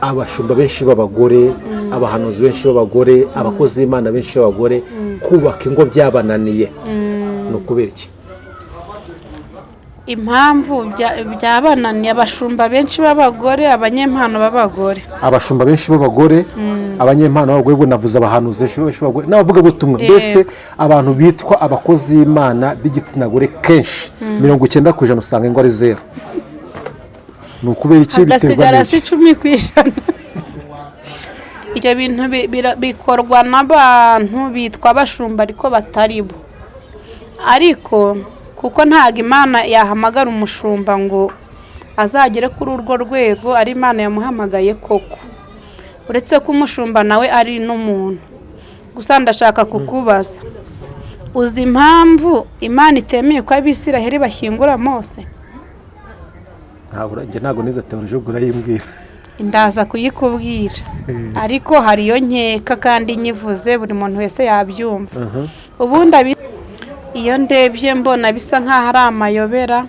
abashumba benshi b'abagore, abahanuzi benshi b'abagore, abakozi b'Imana benshi b'abagore kubaka ingo byabananiye. No kubera iki? Impamvu byabananiye abashumba benshi b'abagore, abanyempano b'abagore. Abashumba benshi b'abagore, abanyempano b'abagore, bo navuze abahanuzi benshi b'abagore n'abavuga butumwa. Mbese abantu bitwa abakozi b'Imana b'igitsina gore kenshi 90% usanga ingo ari zero. No kubera iki biterwa n'iki? 10%. Ibyo bintu bikorwa n'abantu bitwa abashumba ariko bataribo. Ariko kuko ntago Imana yahamagara umushumba ngo azagere kuri urwo rwego, ari Imana yamuhamagaye koko. Uretse ko umushumba nawe ari n'umuntu. Gusa ndashaka kukubaza, uzi impamvu Imana itemeye ko Abisiraheli bashyingura Mose? Ntabwo nize teoloji urayimbwira. Ndaza kuyikubwira. Ariko hari iyo nkeka kandi nyivuze buri muntu wese yabyumva. Ubundi iyo ndebye mbona bisa nkaho ari amayobera,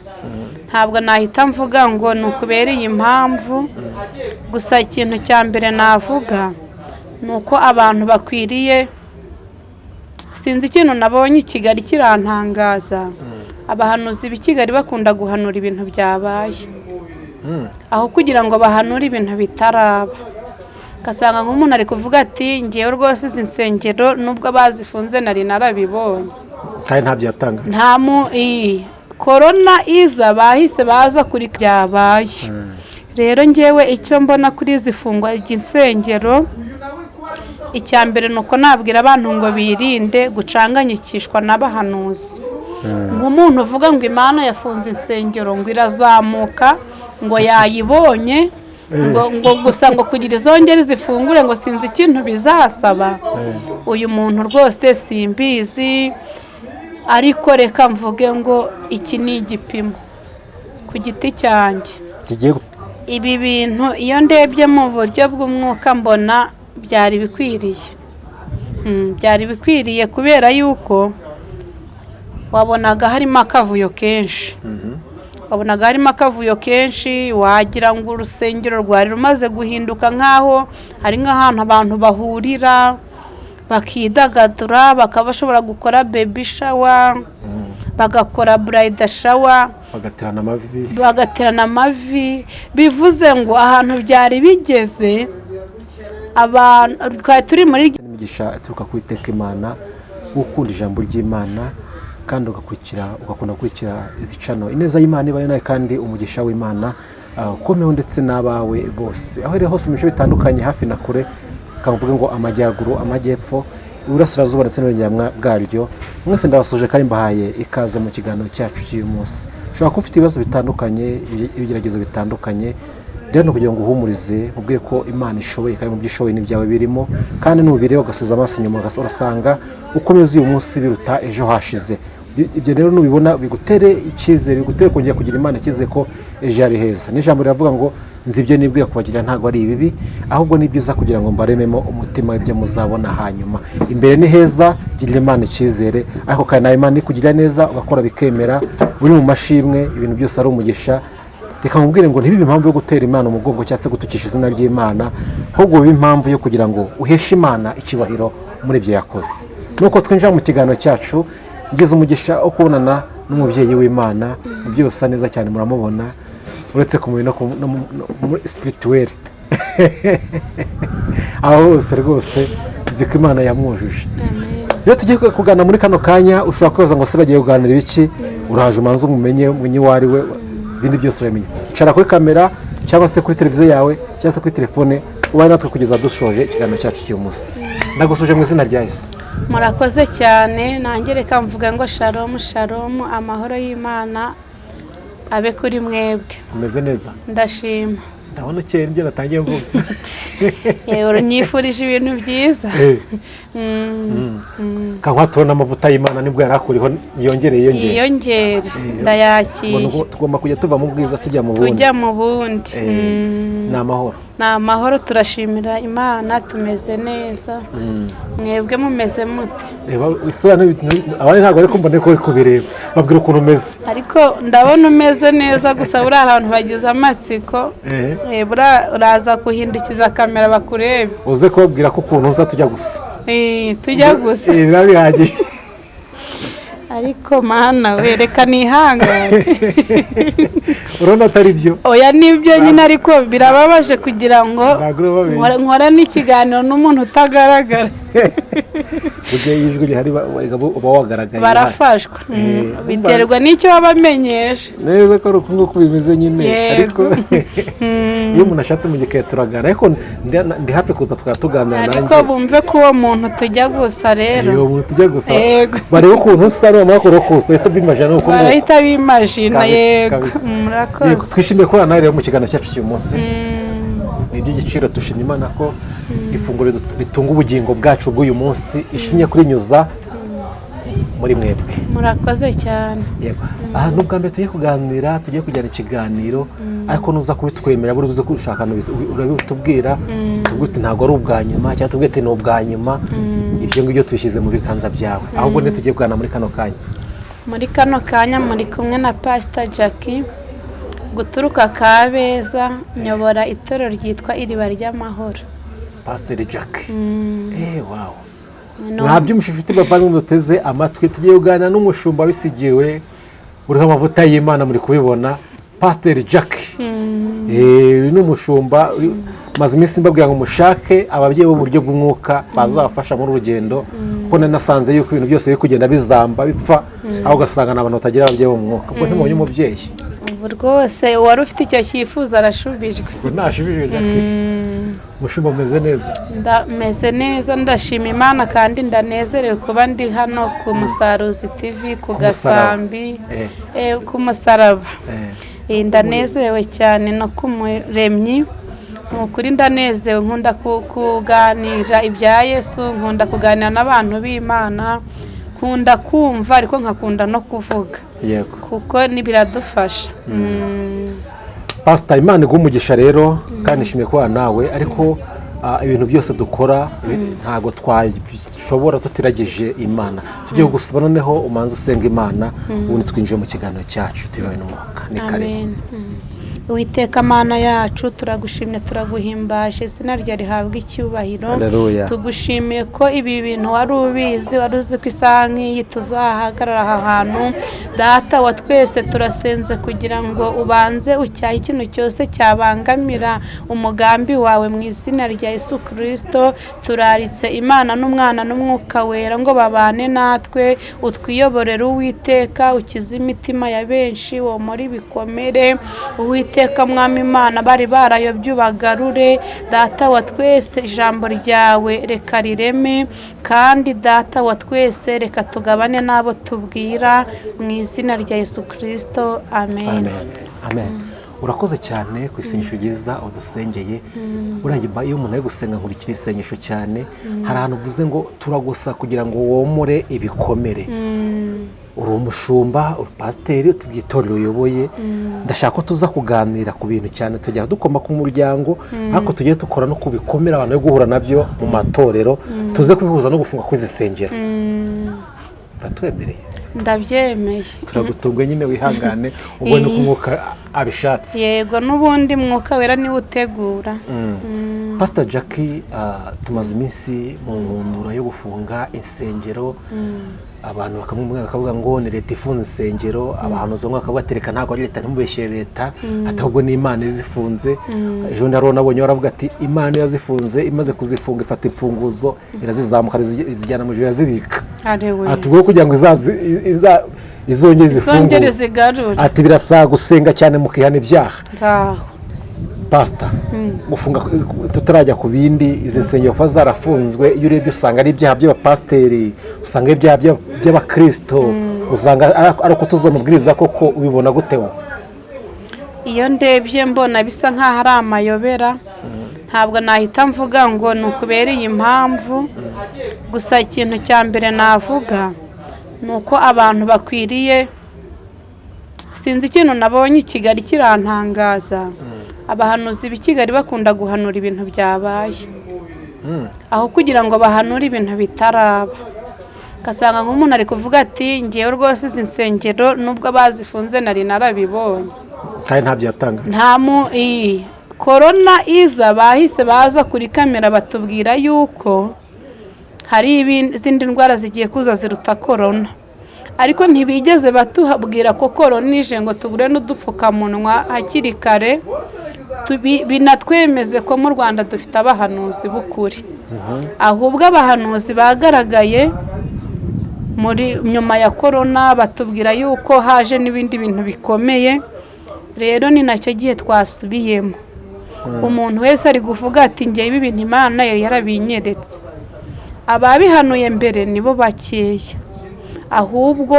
ntabwo nahita mvuga ngo ni ukubera iyi mpamvu. Gusa ikintu cya mbere navuga ni uko abantu bakwiriye, sinzi ikintu nabonye i Kigali kirantangaza, abahanuzi b'i Kigali bakunda guhanura ibintu byabaye aho kugira ngo bahanure ibintu bitaraba. Gasanga nk'umuntu ari kuvuga ati ngiye rwose izi nsengero nubwo bazifunze nari narabibonye, kandi ntabyo yatanga. Corona iza bahise baza kuri byabaye. Rero ngewe icyo mbona kuri zifungwa insengero, icya mbere nuko nabwira abantu ngo birinde gucanganyikishwa n'abahanuzi. Nk'umuntu uvuga ngo Imana yafunze insengero ngo irazamuka, ngo yayibonye, ngo gusa ngo kugira izongere zifungure ngo sinzi ikintu bizasaba. Uyu muntu rwose simbizi, ariko reka mvuge ngo iki ni igipimo ku giti cyanjye. Ibi bintu iyo ndebye mu buryo bw'umwuka mbona byari bikwiriye. Byari bikwiriye kubera yuko wabonaga harimo akavuyo kenshi. Wagira ngo urusengero rwari rumaze guhinduka nkaho ari nk'ahantu abantu bahurira bakidagadura, bakaba bashobora gukora baby shower, bagakora bride shower, bagaterana amavi. Bivuze ngo ahantu byari bigeze, abantu twari turi muri imigisha ituruka ku Iteka Imana, gukunda ijambo ry'Imana kandi ugakunda gukurikira izicano ineza y'Imana ibaye nawe, kandi umugisha w'Imana ukomeho ndetse n'abawe bose aho iri hose mu bice bitandukanye, hafi na kure. Kavuga ngo amajyaruguru, amajyepfo, iburasirazuba ndetse n'uburengerazuba bwaryo. Mwese ndabasuje kandi mbahaye ikaze mu kiganiro cyacu cy'uyu munsi. Ushobora kuba ufite ibibazo bitandukanye, ibigeragezo bitandukanye, rero no kugira ngo uhumurize ubwire ko Imana ishoboye, kandi mu byishoboye n'ibyawe birimo, kandi n'ubire ugasubiza amaso inyuma urasanga ukomeza uyu munsi biruta ejo hashize. Ibyo rero nubibona bigutere icyizere, bigutere kongera kugira Imana ikize ko ejo ari heza. N'ijambo riravuga ngo nzi ibyo nibwira kubagirira ntabwo ari ibibi, ahubwo ni byiza kugira ngo mbarememo umutima w'ibyo muzabona hanyuma. Imbere ni heza, girira Imana icyizere, ariko kandi nawe Imana ikugirira neza ugakora bikemera, uri mu mashimwe, ibintu byose ari umugisha. Reka mubwire ngo ntibibe impamvu yo gutera Imana umugongo cyangwa se gutukisha izina ry'Imana, ahubwo bibe impamvu yo kugira ngo uheshe Imana icyubahiro muri ibyo yakoze. Nuko twinjira mu kiganiro cyacu, ngize umugisha wo kubonana n'umubyeyi w'Imana, umubyeyi usa neza cyane, muramubona uretse ku mubiri no muri spirituel. Aho hose rwose nzi ko Imana yamwujuje. Iyo tugiye kugana muri kano kanya, ushobora kwibaza ngo se bagiye kuganira ibiki? Uraje umanze umumenye uwo ari we, ibindi byose uramenye. Icara kuri kamera cyangwa se kuri televiziyo yawe cyangwa se kuri telefone, ubaye natwe kugeza dushoje ikiganiro cyacu cy'uyu munsi. Ndagusuje mu izina rya Yesu. Murakoze cyane. Nanjye reka mvuga ngo shalom shalom, amahoro y'Imana abe kuri mwebwe. Umeze neza? Ndashima. Ndabona ukeye ibyo natangiye mvuga. Nyifurije ibintu byiza. Kankwatura amavuta y'Imana nibwo yarakuriho yongere. Ndayakira. Tugomba kujya tuva mu bwiza tujya mu bundi. Ni amahoro. Ni amahoro, turashimira Imana, tumeze neza. Mwebwe mumeze mute? reba isura abandi ntabwo ariko mbone ko uri kubireba babwira ukuntu umeze ariko ndabona umeze neza gusa buriya abantu bagize amatsiko uraza kuhindukiza kamera bakurebe uze kubabwira ko ukuntu uza tujya gusa tujya gusa biba bihagije ariko mana wereka nihangane urabona atari byo oya nibyo nyine ariko birababaje kugira ngo nkora n'ikiganiro n'umuntu utagaragara ugiye yijwi rihari uba wagaragaye barafashwa biterwa n'icyo wabamenyesha neza ko ari uko bimeze nyine ariko iyo umuntu ashatse mu gikaye turagana ariko ndi hafi kuza tukatuganira nanjye ariko bumve ko uwo muntu tujya gusa rero uwo muntu tujya gusa barebe ukuntu usa n'amakuru kusa ahita bimajina uko barahita bimajina yego murakoze twishimiye kubana nawe rero mu kiganiro cyacu cy'uyu munsi ni iby'igiciro dushimye Imana ko ifunguro ritunga ubugingo bwacu bw'uyu munsi ishimye kurinyuza muri mwebwe murakoze cyane yego aha n'ubwa mbere tugiye kuganira tugiye kujyana ikiganiro ariko nuza kubitwemera buri buze kurushaka urabitubwira uti ntabwo ari ubwa nyuma cyangwa tubwite ni ubwa nyuma ibyo ngibyo tubishyize mu biganza byawe ahubwo ne tugiye kuganira muri kano kanya muri kumwe na Pastor Jackie guturuka Kabeza nyobora itorero ryitwa Iriba ry'Amahoro Pastor Jackie wow ntabyumvishe ufite bavanye muteze amatwi tugiye kuganira n'umushumba wisigiwe uriho amavuta y'Imana muri kubibona Pastor Jackie n'umushumba maze iminsi mbabwira ngo mushake ababyeyi b'uburyo bw'umwuka bazabafasha muri urugendo kuko nasanze yuko ibintu byose biri kugenda bizamba bipfa aho ugasanga n'abantu batagira ababyeyi bo mu mwuka ubwo ntimubonye umubyeyi ubu rwose wari ufite icyo cyifuzo arashubijwe ntashubijwe umushumba umeze neza ndameze neza ndashima Imana kandi ndanezerewe kuba ndi hano ku Musaruzi TV ku Gasambi ku Musaraba ndanezerewe cyane no ku Muremyi ukuri ndanezewe nkunda kuganira ibya Yesu nkunda kuganira n'abantu b'Imana nkunda kumva ariko nkakunda no kuvuga yego kuko biradufasha Pastor Imana igumugisha rero kandi nishimiye kuba nawe ariko ibintu byose dukora ntago twashobora tutiragije Imana tugiye gusaba noneho umanze usenga Imana ubundi twinjiye mu kiganiro cyacu tubaye n'umwuka ni karibu Uwiteka Mana yacu turagushimye turaguhimbaje izina rya rihabwa icyubahiro tugushimiye ko ibi bintu wari ubizi wari uzi ko isaha nk'iyi tuzahagarara aha hantu data wa twese turasenze kugira ngo ubanze ucyahe ikintu cyose cyabangamira umugambi wawe mu izina rya Yesu Kristo turaritse Imana n'umwana n'umwuka wera ngo babane natwe utwiyoborere Uwiteka ukize imitima ya benshi wo muri bikomere Uwiteka mwami Imana bari barayobye ubagarure data wa twese ijambo ryawe reka rireme kandi data wa twese reka tugabane n'abo tubwira mu izina rya Yesu Kristo amen amen urakoze cyane ku isengesho ryiza udusengeye urangiye iyo umuntu ari gusenga nkurikira isengesho cyane hari ahantu uvuze ngo turagusa kugira ngo womore ibikomere uri umushumba uri pasiteri tubwitorero uyoboye ndashaka ko tuza kuganira ku bintu cyane tujya dukoma ku muryango ariko tugiye dukora no kubikomera abantu bari guhura nabyo mu matorero tuze kubihuza no gufunga kw'izisengero uratwemereye ndabyemeye turagutunga nyine wihangane ubone ko umwuka abishatse yego n'ubundi mwuka wera niwe utegura Pastor Jackie tumaze iminsi mu nkundura yo gufunga insengero abantu bakavuga ngo ni leta ifunze insengero abantu zo mwaka batereka ntabwo ari leta ntimubeshyere leta ahubwo ni Imana izifunze ejo ndaro nabonye baravuga ati Imana yazifunze imaze kuzifunga ifata imfunguzo irazizamuka izijyana mu juru yazibika atubwo kugira ngo izongere zifungure ati birasaba gusenga cyane mukihana ibyaha Pastor gufunga tutarajya ku bindi izi nsengero kwa zarafunzwe iyo urebye usanga ari ibyaha by'abapasiteri usanga ibyaha by'abakristo usanga ari uko tuzamubwiriza koko ubibona gute wowe iyo ndebye mbona bisa nk'aho ari amayobera ntabwo nahita mvuga ngo ni ukubera iyi mpamvu gusa ikintu cya mbere navuga ni uko abantu bakwiriye sinzi ikintu nabonye i Kigali kirantangaza abahanuzi b'i Kigali bakunda guhanura ibintu byabaye aho kugira ngo bahanure ibintu bitaraba ugasanga nk'umuntu ari kuvuga ati ngewe rwose izi nsengero nubwo bazifunze nari narabibonye kandi ntabyo yatanga. korona iza bahise baza kuri kamera batubwira yuko hari izindi ndwara zigiye kuza ziruta korona, ariko ntibigeze batubwira ko korona ije ngo tugure n'udupfukamunwa hakiri kare binatwemeze ko mu Rwanda dufite abahanuzi b'ukuri. Ahubwo abahanuzi bagaragaye muri nyuma ya korona batubwira yuko haje n'ibindi bintu bikomeye. Rero ni nacyo gihe twasubiyemo, umuntu wese ari kuvuga ati ngewe ibi bintu Imana yari yarabinyeretse. Ababihanuye mbere nibo bakeya, ahubwo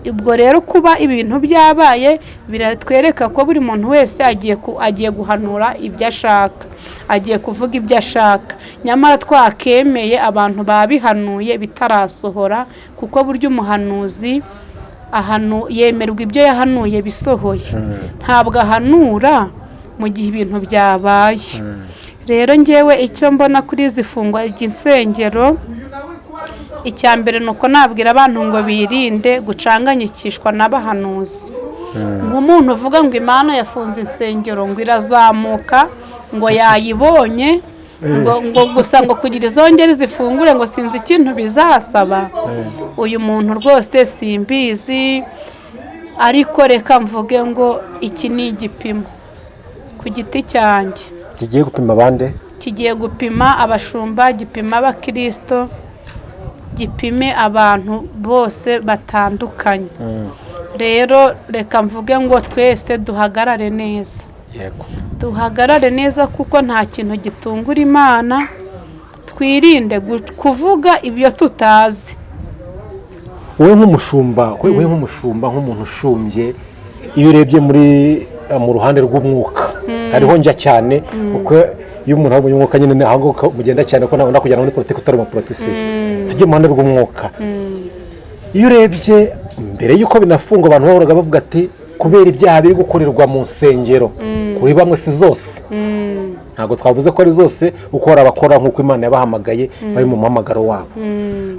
ubwo rero kuba ibintu byabaye biratwereka ko buri muntu wese agiye guhanura ibyo ashaka, agiye kuvuga ibyo ashaka. Nyamara twakemeye abantu babihanuye bitarasohora, kuko burya umuhanuzi yemerwa ibyo yahanuye bisohoye, ntabwo ahanura mu gihe ibintu byabaye. Rero ngewe icyo mbona kuri izi fungwa ry'insengero, icya mbere ni uko nabwira abantu ngo birinde gucanganyikishwa n'abahanuzi. Nk'umuntu uvuga ngo Imana yafunze insengero ngo irazamuka ngo yayibonye ngo gusa ngo kugira izongere zifungure ngo sinzi ikintu bizasaba, uyu muntu rwose simbizi. Ariko reka mvuge ngo iki ni igipimo ku giti cyanjye, kigiye gupima abande, kigiye gupima abashumba, gipima abakristo, gipime abantu bose batandukanye. Rero reka mvuge ngo twese duhagarare neza, duhagarare neza kuko nta kintu gitungura Imana. Twirinde kuvuga ibyo tutazi. wowe nk'umushumba nk'umuntu ushumbye, iyo urebye mu ruhande rw'umwuka hariho njya cyane, kuko iyo umuntu abonye umwuka nyine aho mugenda cyane ko ntabwo kujyana muri politiki utari umuporotisiye. Tujye mu ruhande rw'umwuka. Iyo urebye mbere y'uko binafungwa abantu bahoraga bavuga ati kubera ibyaha biri gukorerwa mu nsengero, kuri bamwe si zose, ntabwo twavuze ko ari zose, uko hari abakora nk'uko Imana yabahamagaye bari mu muhamagaro wabo.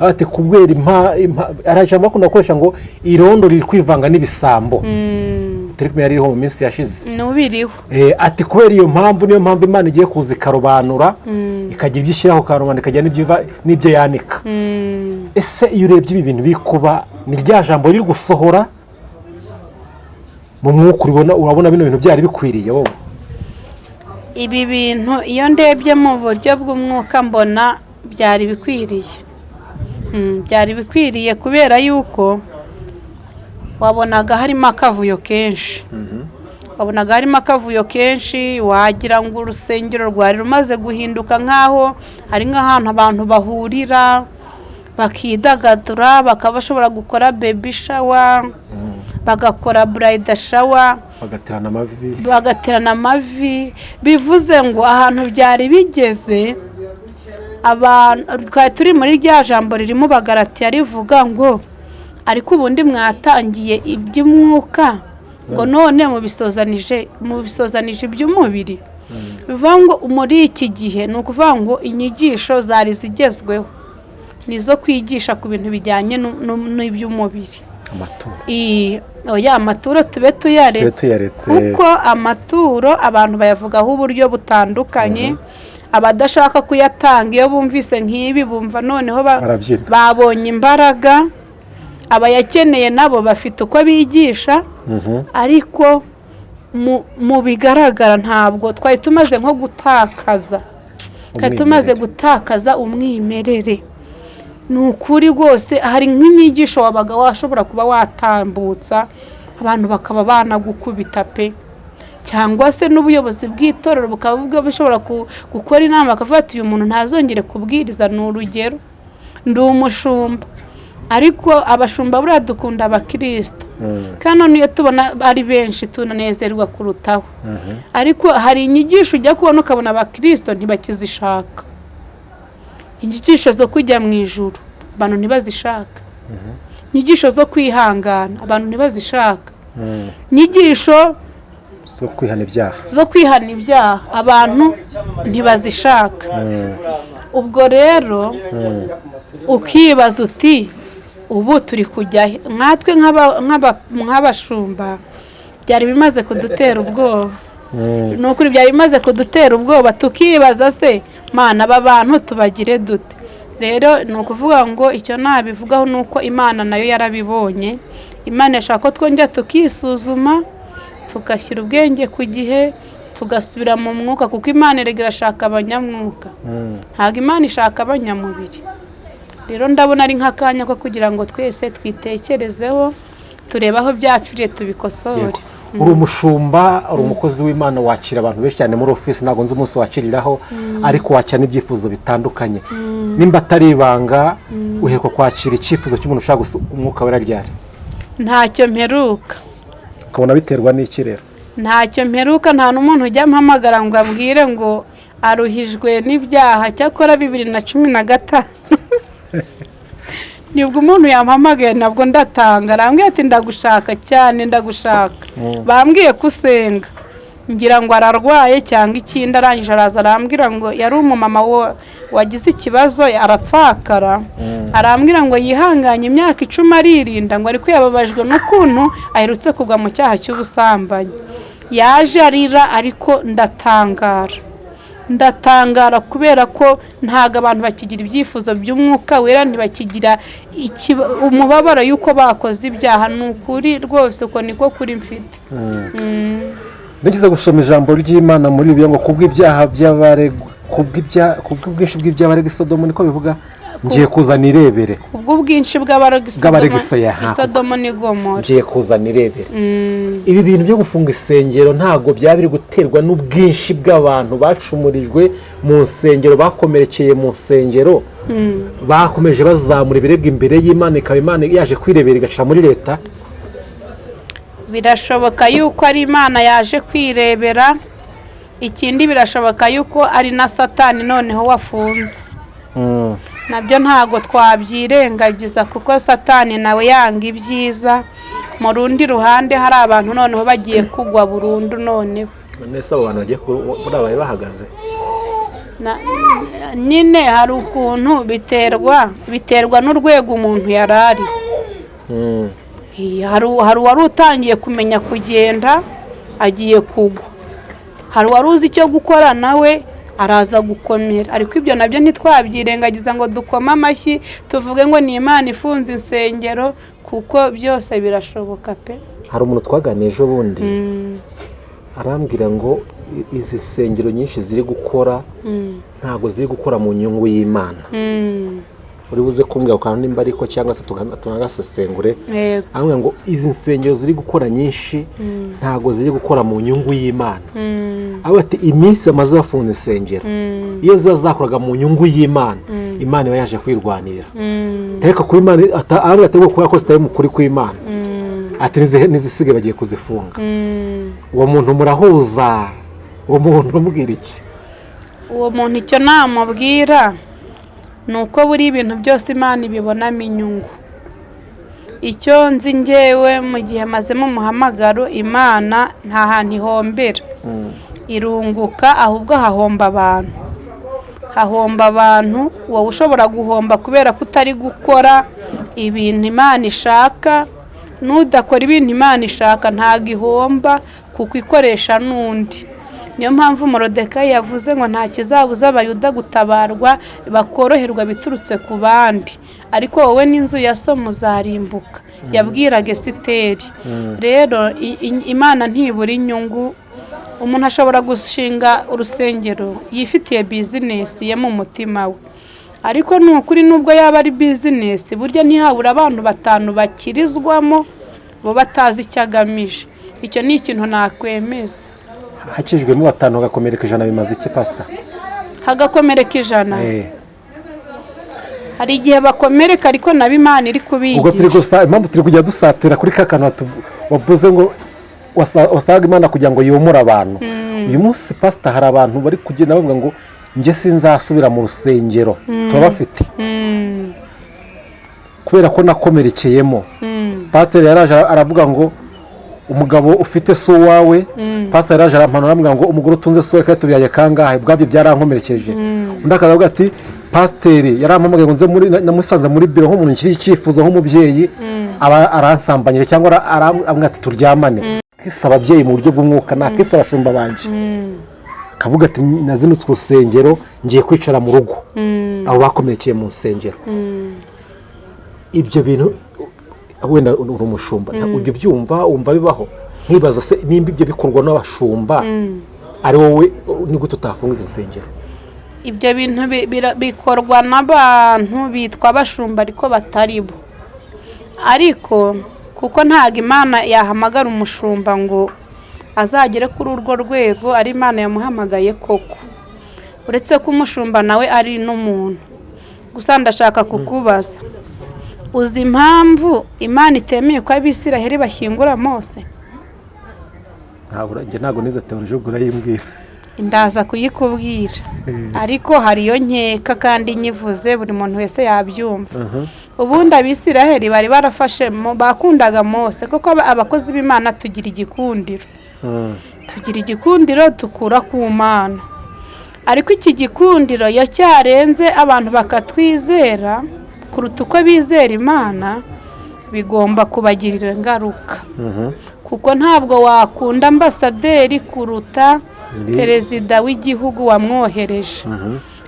Ati kubera arajambo bakunda gukoresha ngo irondo riri kwivanga n'ibisambo, terime yariho mu minsi yashize n'ubiriho. Ati kubera iyo mpamvu, niyo mpamvu Imana igiye kuza ikarobanura, ikagira ibyo ishyiraho karubanda, ikagira n'ibyo yanika. Ese iyo urebye ibi bintu bikuba, ni rya jambo riri gusohora mu mwuka, urabona bino bintu byari bikwiriye wowe? Ibi bintu iyo ndebye mu buryo bw'umwuka mbona byari bikwiriye, byari bikwiriye kubera yuko wabonaga harimo akavuyo kenshi, wagira ngo urusengero rwari rumaze guhinduka nk'aho ari nk'ahantu abantu bahurira bakidagadura, bakaba bashobora gukora baby shower, bagakora bride shower, bagaterana amavi. Bivuze ngo ahantu byari bigeze, twari turi muri rya jambo ririmo Bagalatiya rivuga ngo ariko ubundi mwatangiye iby'umwuka ngo none mubisozanije iby'umubiri. Bivuga ngo muri iki gihe ni ukuvuga ngo inyigisho zari zigezweho nizo kwigisha ku bintu bijyanye n'iby'umubiri. Amaturo tube tuyaretse, kuko amaturo abantu bayavugaho uburyo butandukanye. Abadashaka kuyatanga iyo bumvise nk'ibi bumva noneho babonye imbaraga, abayakeneye nabo bafite uko bigisha. Ariko mu bigaragara ntabwo twari tumaze nko gutakaza umwimerere. Ni ukuri rwose, hari nk'inyigisho wabaga washobora kuba watambutsa abantu bakaba banagukubita pe, cyangwa se n'ubuyobozi bw'itorero bukaba bishobora gukora inama bakavuga ati uyu muntu ntazongere kubwiriza. Ni urugero, ndi umushumba, ariko abashumba buriya dukunda abakristo, kandi niyo tubona ari benshi tunanezerwa kurutaho. Ariko hari inyigisho ujya kubona ukabona abakristo ntibakizishaka. Inyigisho zo kujya mu ijuru abantu ntibazishaka, inyigisho zo kwihangana abantu ntibazishaka, inyigisho zo kwihana ibyaha abantu ntibazishaka. Ubwo rero ukibaza uti ubu turi kujya nkatwe nk'abashumba byari bimaze kudutera ubwoba. Ni ukuri byari bimaze kudutera ubwoba tukibaza se Mana aba bantu tubagire dute. Rero ni ukuvuga ngo icyo nabivugaho ni uko Imana nayo yarabibonye. Imana yashaka ko twongera tukisuzuma tugashyira ubwenge ku gihe tugasubira mu mwuka, kuko Imana irashaka abanyamwuka, ntabwo Imana ishaka abanyamubiri. Rero ndabona ari nk'akanya ko kugira ngo twese twitekerezeho turebe aho byapfiriye tubikosore. Uri umushumba, uri umukozi w'Imana, wakira abantu benshi cyane muri ofisi, ntabwo nzi umunsi wakiriraho, ariko wakira n'ibyifuzo bitandukanye. Nimba atari ibanga, uheruka kwakira icyifuzo cy'umuntu ushaka umwuka wera ryari? Ntacyo mperuka. Ukabona biterwa n'iki rero? Ntacyo mperuka, nta n'umuntu ujya mpamagara ngo ambwire ngo aruhijwe n'ibyaha. Cyakora 2015 nibwo umuntu yampamagaye, nabwo ndatanga, arambwira ati ndagushaka cyane, ndagushaka. Bambwiye kusenga, ngira ngo ararwaye cyangwa ikindi, arangije araza arambwira ngo yari umumama wagize ikibazo arapfakara, arambwira ngo yihanganye imyaka 10 aririnda, ngo ariko yababajwe n'ukuntu aherutse kugwa mu cyaha cy'ubusambanyi. Yaje arira, ariko ndatangara kubera ko ntago abantu bakigira ibyifuzo by'umwuka wera, ntibakigira umubabaro yuko bakoze ibyaha. Nukuri rwose uko niko kuri mfite. Nigeze gusoma ijambo ry'Imana muri Bibiliya ngo kubw'ibyaha by'abaregwa, kubw'ubwinshi bw'ibyaha i Sodomu, niko bivuga, ngiye kuzana irebere. Ubwinshi bw'abarega i Sodomu ni Gomora, ngiye kuzana irebere. Ibi bintu byo gufunga isengero ntago byaba biri guterwa n'ubwinshi bw'abantu bacumurijwe mu nsengero, bakomerekeye mu nsengero, bakomeje bazamura ibirego imbere y'Imana, ikaba Imana yaje kwirebera igaca muri leta? Birashoboka yuko ari Imana yaje kwirebera. Ikindi birashoboka yuko ari na Satani noneho wafunze. Nabyo ntago twabyirengagiza, kuko Satani nawe yanga ibyiza. Mu rundi ruhande hari abantu noneho bagiye kugwa burundu. Noneho nese abo bantu bagiye kuri bahagaze nyine hari ukuntu biterwa n'urwego umuntu yarari. Hari wari utangiye kumenya kugenda agiye kugwa, hari wari uzi icyo gukora nawe araza gukomera. Ariko ibyo nabyo ntitwabyirengagiza ngo dukoma amashyi tuvuge ngo ni Imana ifunze insengero, kuko byose birashoboka pe. Hari umuntu twaganije ejo bundi arambwira ngo izi nsengero nyinshi ziri gukora ntago ziri gukora mu nyungu y'Imana. Uri buze kumbwira ukantu nimba ariko cyangwa se tunagasesengure. Amwe ngo izi nsengero ziri gukora nyinshi ntago ziri gukora mu nyungu y'Imana. Abo ati iminsi amaze bafunze insengero, iyo ziba zakoraga mu nyungu y'Imana, Imana iba yaje kwirwanira. Teka kuri Imana amwe ategwa kuba ko zitari mu kuri kw'Imana, ati nizisige bagiye kuzifunga. Uwo muntu murahuza, uwo muntu umubwira iki? Uwo muntu icyo namubwira nuko buri ibintu byose Imana ibibonamo inyungu. Icyo nzi ngewe mu gihe mazemo umuhamagaro, Imana nta hantu ihombera, irunguka, ahubwo hahomba abantu. Wowe ushobora guhomba kubera ko utari gukora ibintu Imana ishaka. N'udakora ibintu Imana ishaka ntago ihomba, kuko ikoresha n'undi. Niyo mpamvu Morodekayi yavuze ngo nta kizabuza Abayuda gutabarwa bakoroherwa biturutse ku bandi, ariko wowe n'inzu ya so muzarimbuka. Yabwiraga Esiteri. Rero Imana ntibura inyungu. Umuntu ashobora gushinga urusengero yifitiye bizinesi ye mu mutima we, ariko n'ukuri nubwo yaba ari bizinesi, burya ntihabura abantu 5 bakirizwamo bo batazi icyo agamije. Icyo ni ikintu nakwemeza. Hakijwemo 5 hagakomereka 100 bimaze iki pastor? Hagakomereka 100. Hari igihe bakomereka ariko nabi Imana iri kubigisha. Ubwo turi gusa impamvu turi kujya dusatira kuri kakano wavuze ngo wasaga Imana kugira ngo yomure abantu. Uyu munsi pastor hari abantu bari kugenda bavuga ngo nge sinzasubira mu rusengero turabafite kubera ko nakomerekeyemo. Pastor yaraje aravuga ngo umugabo ufite so wawe, pastor yaraje arampanura aramubwira ngo umugore utunze so we kandi tubyaye kangahe, bwabyo byarankomerekeje. Undi akavuga ati pasiteri yarampamagaye ngo nze namusanze muri biro nk'umuntu nkiri icyifuzo nk'umubyeyi aba aransambanyije cyangwa aramwe ati turyamane kisa ababyeyi mu buryo bw'umwuka nakisa abashumba banje kavuga ati nazinutse urusengero ngiye kwicara mu rugo abo bakomerekeye mu nsengero ibyo bintu wenda uri umushumba ujya ubyumva wumva bibaho nkibaza se nimba ibyo bikorwa n'abashumba ari wowe ni gute utafunga izi nsengero ibyo bintu bikorwa n'abantu bitwa abashumba ariko batari bo ariko kuko ntabwo Imana yahamagara umushumba ngo azagere kuri urwo rwego ari Imana yamuhamagaye koko uretse ko umushumba nawe ari n'umuntu gusa ndashaka kukubaza uzi impamvu Imana itemeye ko Abisiraheli bashyingura Mose ntabwo nize teoloji urayimbwira ndaza kuyikubwira ariko hari iyo nkeka kandi nyivuze buri muntu wese yabyumva ubundi Abisiraheli bari barafashe bakundaga Mose kuko abakozi b'Imana tugira igikundiro tukura ku Mana ariko iki gikundiro iyo cyarenze abantu bakatwizera kuruta uko bizera Imana bigomba kubagirira ingaruka kuko ntabwo wakunda ambasaderi kuruta perezida w'igihugu wamwohereje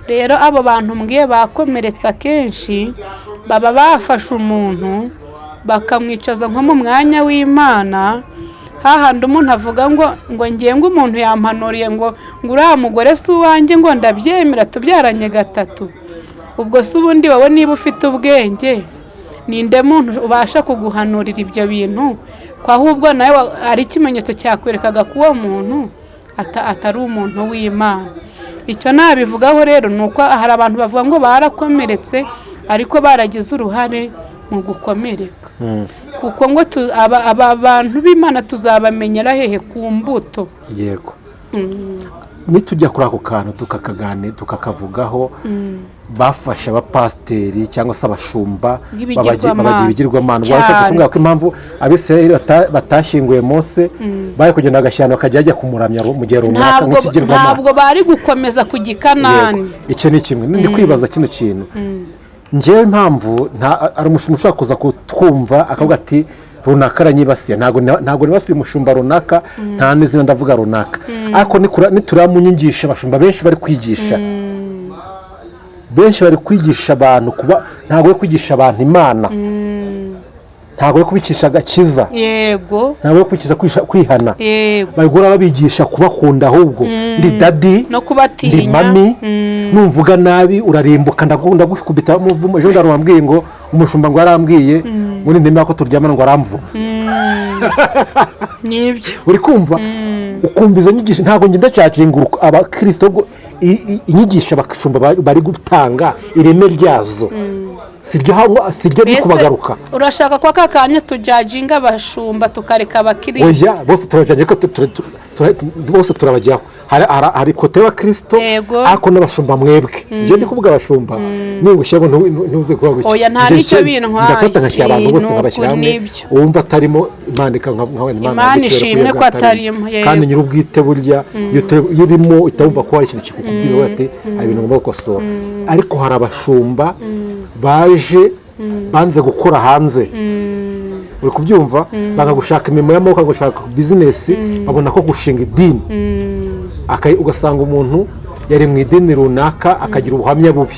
rero abo bantu mbwiye bakomeretse akenshi baba bafashe umuntu bakamwicaza nko mu mwanya w'Imana hahandi umuntu avuga ngo ngiye ngo umuntu yampanuriye ngo uriya mugore si uwanjye ngo ndabyemera tubyaranye gatatu ubwo se ubundi wowe niba ufite ubwenge ninde muntu ubasha kuguhanurira ibyo bintu ko ahubwo nawe ari ikimenyetso cyakwerekaga ko uwo muntu atari umuntu w'Imana icyo nabivugaho rero ni uko hari abantu bavuga ngo barakomeretse ariko baragize uruhare mu gukomereka kuko ngo aba bantu b'Imana tuzabamenyera hehe ku mbuto yego nitujya kuri ako kantu tukakavugaho bafashe abapasiteri cyangwa se abashumba babagira ibigirwamana bashatse kuvuga ko impamvu Abisiraheli batashyinguye Mose bari kugenda agashyano bakajya kumuramya mu gihe runaka nk'ikigirwamana ntabwo bari gukomeza ku Gikanani icyo ni kimwe ndi kwibaza kino kintu njyewe impamvu ari umushumba ushobora kuza kutwumva akavuga ati runaka aranyibasiye ntabwo nibasiye umushumba runaka nta n'izina ndavuga runaka ariko nituraba mu nyigisho abashumba benshi bari kwigisha abantu kuba ntabwo bari kwigisha abantu Imana ntabwo bari kubicisha agakiza yego ntabwo bari kubicisha kwihana bagura babigisha kubakunda ahubwo ndi dadi no kubatinya ndi mami numvuga nabi urarimbuka ndagukubita umuvumo ejo ndarwambwiye ngo umushumba ngo yarambwiye muri ndemera ko turyamana ngo aramvuga nibyo uri kumva ukumva izo nyigisho ntabwo ngenda cyacinguruka abakristo inyigisho abashumba bari gutanga ireme ryazo siryo ni kubagaruka urashaka ko aka kanya tujajinga abashumba tukareka abakristo oya bose turajanye ko bose turabajyaho hari kote y'abakristo ariko n'abashumba mwebwe njye ndi kuvuga abashumba ningushyabo ntuze kuba gucyo oya nta nicyo bintwaye ndafata nkashyira abantu bose nkabashyira hamwe uwumva atarimo Imana Imana ishimwe ko atarimo kandi nyir'ubwite burya iyo urimo utawumva ko hari ikintu kikukubwira ati hari ibintu ngomba gukosora ariko hari abashumba baje banze gukora hanze uri kubyumva banga gushaka imirimo y'amaboko gushaka bizinesi babona ko gushinga idini ugasanga umuntu yari mu idini runaka akagira ubuhamya bubi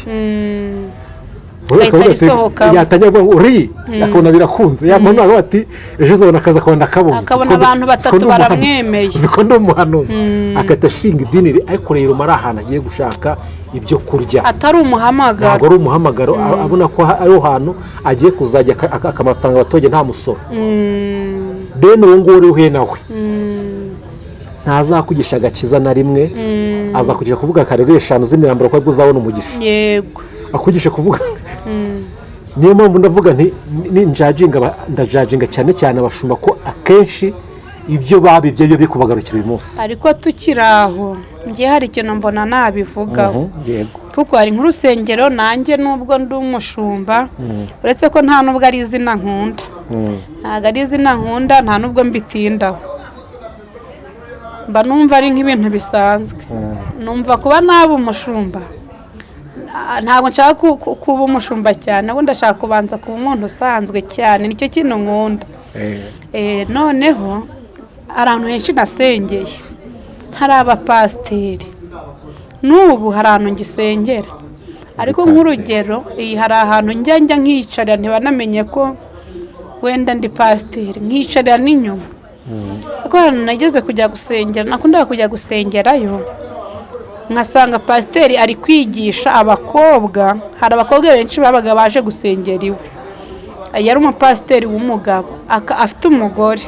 yatangira kuvuga ngo uri akabona birakunze yamana aho ati ejo uzabona akaza akabona abantu batatu baramwemeye uziko ndi umuhanuzi akahita ashinga idini ariko rero ari ahantu agiye gushaka ibyo kurya atari umuhamagaro ntabwo ari umuhamagaro abona ko ariho hantu agiye kuzajya akamatanga abaturage nta musoro bene uwo nguwo uri uhe nawe ntazakwigisha agakiza na rimwe azakwigisha kuvuga akarere 5 z'imyambaro ko uzabona umugisha yego akwigisha kuvuga niyo mpamvu ndavuga nti ndajajinga cyane abashumba ko akenshi ibyo babibye byo bikubagarukira uyu munsi ariko tukiraho ngiye hari ikintu mbona nabivugaho kuko hari nk'urusengero nanjye nubwo ndi umushumba uretse ko nta nubwo ari izina nkunda ntabwo ari izina nkunda nta nubwo mbitindaho mba numva ari nk'ibintu bisanzwe numva kuba naba umushumba ntabwo nshaka kuba umushumba cyane, ahubwo ndashaka kubanza kuba umuntu usanzwe cyane, nicyo kintu nkunda. Noneho hari ahantu henshi nasengeye, hari abapasiteri, n'ubu hari ahantu ngisengera, ariko nk'urugero hari ahantu njya nkiyicarira ntibanamenye ko wenda ndi pasiteri, nkiyicarira n'inyuma. Ariko ahantu nageze kujya gusengera, nakundaga kujya gusengerayo, nkasanga pasiteri ari kwigisha abakobwa. Hari abakobwa benshi babaga baje gusengera iwe, yari umupasiteri w'umugabo, afite umugore,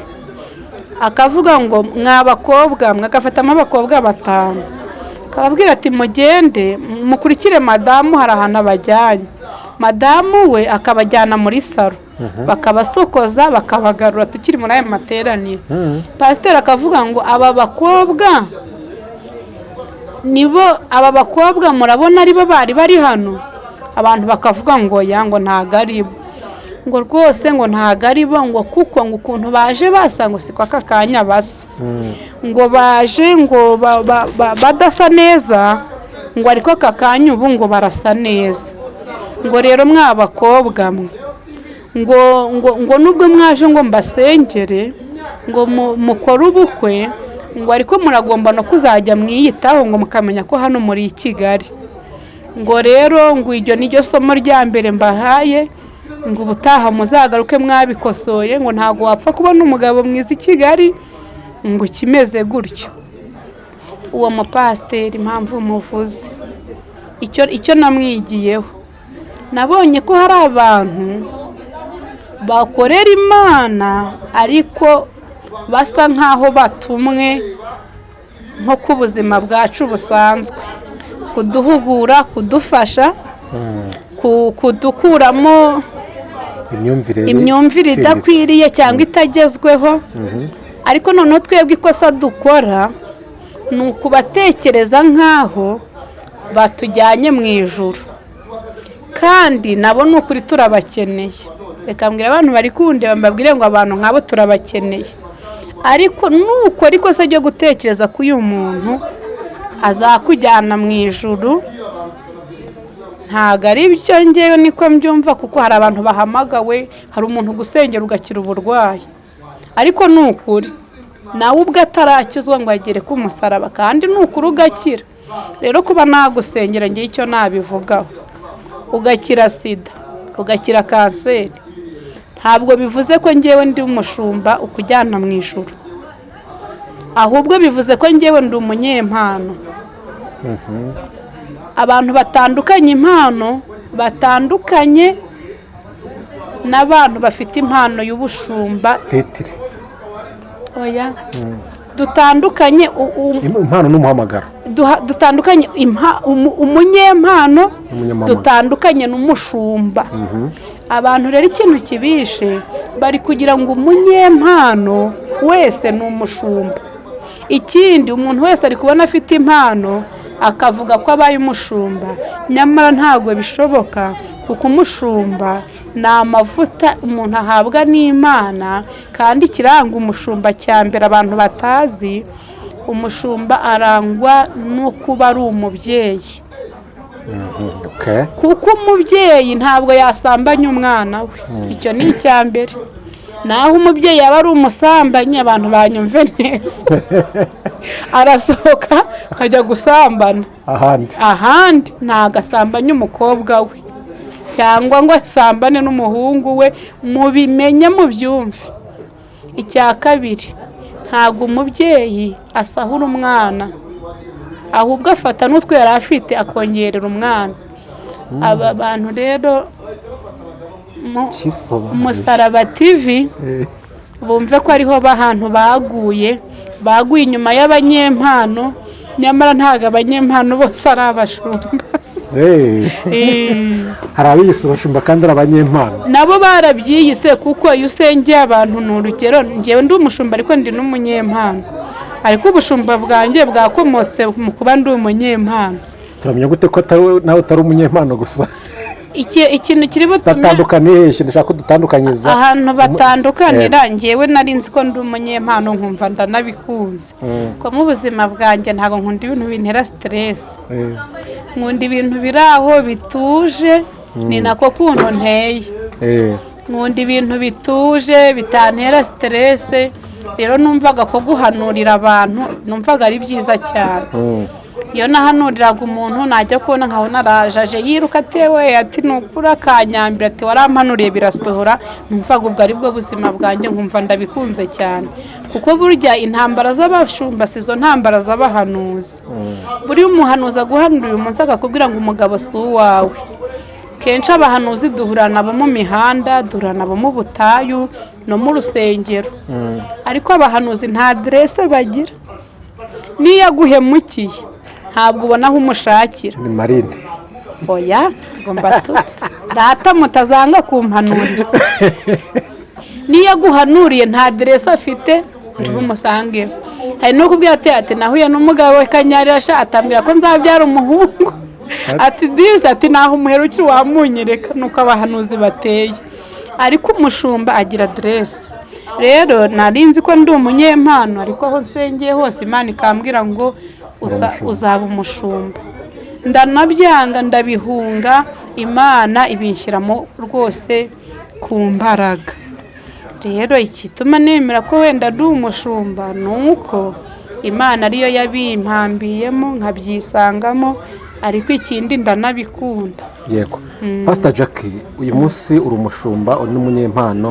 akavuga ngo mwabakobwa mwagafatamo abakobwa 5, akababwira ati mugende mukurikire madamu, hari ahantu abajyanye. Madamu we akabajyana muri salo, bakabasokoza bakabagarura, tukiri muri aya materaniro. Pasiteri akavuga ngo aba bakobwa murabona aribo bari hano. Abantu bakavuga ngo yango ntago aribo, ngo rwose ngo ntago aribo, ngo kuko ngo ukuntu baje basa ngo siko aka kanya basa, ngo baje ngo badasa neza, ngo ariko aka kanya ubu ngo barasa neza. Ngo rero mwabakobwa mwe ngo nubwo mwaje ngo mbasengere ngo mukore ubukwe, ngo ariko muragomba no kuzajya mwiyitaho, ngo mukamenya ko hano muri i Kigali. Ngo rero ngo iryo niryo somo rya mbere mbahaye, ngo ubutaha muzagaruke mwabikosoye, ngo ntago wapfa kubona umugabo mwiza i Kigali ngo kimeze gutyo. Uwo mupasiteri impamvu muvuze icyo namwigiyeho, nabonye ko hari abantu bakorera Imana ariko basa nkaho batumwe nko ku buzima bwacu busanzwe, kuduhugura, kudufasha, kudukuramo imyumvire idakwiriye cyangwa itagezweho. Ariko noneho twebwe ikosa dukora ni ukubatekereza nkaho batujyanye mu ijuru, kandi nabo ni ukuri turabakeneye. Reka mbwira abantu bari kundeba mbabwire ngo abantu nk'abo turabakeneye, ariko nukora ikosa ryo gutekereza ko uyu muntu azakujyana mu ijuru, ntago ari byo ngewe niko mbyumva. Kuko hari abantu bahamagawe, hari umuntu gusengera ugakira uburwayi, ariko ni ukuri nawe ubwo atarakizwa ngo agere ku musaraba, kandi ni ukuri ugakira. Rero kuba nagusengera ngiye icyo nabivugaho, ugakira sida, ugakira kanseri, ntabwo bivuze ko ngewe ndi umushumba ukujyana mu ijuru, ahubwo bivuze ko ngewe ndi umunyempano. Abantu batandukanye impano, batandukanye n'abantu bafite impano y'ubushumba. Oya, dutandukanye impano n'umuhamagaro, dutandukanye umunyempano, dutandukanye n'umushumba. Abantu rero ikintu kibishe bari kugira ngo umunyempano wese ni umushumba. Ikindi umuntu wese ari kubona afite impano akavuga ko abaye umushumba, nyamara ntabwo bishoboka, kuko umushumba ni amavuta umuntu ahabwa n'Imana. Kandi ikiranga umushumba cya mbere abantu batazi, umushumba arangwa no kuba ari umubyeyi. Kuko umubyeyi ntabwo yasambanya umwana we, icyo ni icya mbere. Naho umubyeyi yaba ari umusambanyi, abantu banyumve neza, arasohoka akajya gusambana ahandi, ntago asambanya umukobwa we cyangwa ngo asambane n'umuhungu we, mubimenye mubyumve. Icya kabiri, ntago umubyeyi asahura umwana, ahubwo afata n'utwo yari afite akongerera umwana. Aba bantu rero Umusaraba TV bumve ko ariho bahantu baguye inyuma y'abanyempano, nyamara ntago abanyempano bose ari abashumba. Hari abiyise abashumba kandi ari abanyempano, nabo barabyiyise. Kuko iyo usengeye abantu, ni urugero, ngewe ndi umushumba ariko ndi n'umunyempano, ariko ubushumba bwanjye bwakomotse mu kuba ndi umunyempano. Turamenya gute ko nawe utari umunyempano gusa? Ikintu kiri butume batandukanye, ndashaka ko dutandukanyiriza ahantu batandukanira. Ngewe nari nzi ko ndi umunyempano, nkumva ndanabikunze, ko mu buzima bwanjye ntabwo nkunda ibintu bintera stress. nkunda ibintu biri aho bituje, ni nako kuntu nteye. Nkunda ibintu bituje bitantera siterese, rero numvaga ko guhanurira abantu numvaga ari byiza cyane. Iyo nahanuriraga umuntu najya kubona nkabona arajaje yiruka atewe ati nukura kanyambira ati warampanuriye birasohora, numvaga ubwo ari bwo buzima bwanjye, nkumva ndabikunze cyane. Kuko burya intambara z'abashumba sizo ntambara z'abahanuzi. Buri umuhanuza guhanurira umunsi akakubwira ngo umugabo si uwawe. Kenshi abahanuzi duhura nabo mu mihanda, duhura nabo mu butayu no mu rusengero, ariko abahanuzi nta adresse bagira. Niyo aguhemukiye ntabwo ubona aho umushakira. Ni Marine. Oya ngo mbatutse data mutazanga kumpanurira. Niyo aguhanuriye nta adresse afite uri bumusange. Hari no kubwira ati nahuye n'umugabo we Kanyarira atambwira ko nzabyara umuhungu. Ati disi ati naho umuherukira wamunyereka, nuko abahanuzi bateye. Ariko umushumba agira adresse. Rero narinzi ko ndi umunyempano, ariko aho nsengeye hose Imana ikambwira ngo uzaba umushumba. Ndanabyanga ndabihunga, Imana ibinshyiramo rwose ku mbaraga. Rero ikituma nemera ko wenda ndi umushumba nuko Imana ariyo yabimpambiyemo nkabyisangamo, ariko ikindi ndanabikunda. Yego. Pastor Jackie, uyu munsi uri umushumba, uri n'umunyempano,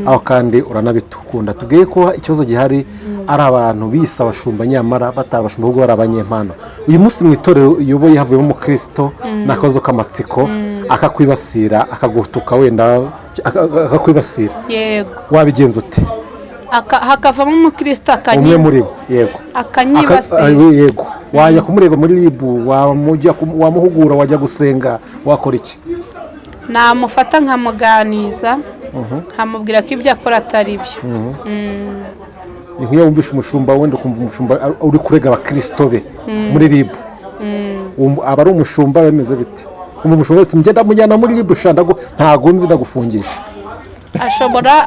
aho kandi uranabitukunda. Tubwiye ko ikibazo gihari ari abantu bise abashumba nyamara batabashumba ubwo bari abanyempano. Uyu munsi mu itorero uyoboye havuyemo umukristo n'akazo k'amatsiko akakwibasira, akagutuka wenda akakwibasira. Yego. Wabigenza ute? Hakavamo umukristo umwe muri bo. Yego. Akanyibasira. Yego. Wajya kumurega muri libu, wamuhugura, wajya gusenga, wakora iki? Namufata nkamuganiza, nkamubwira ko ibyo akora atari byo. Nk'iyo wumvishe umushumba wenda ukumva umushumba uri kurega abakristo be muri libu, aba ari umushumba bemeze bite? Umushumba ati ngenda mujyana muri libu shandago ntago nzi ndagufungisha.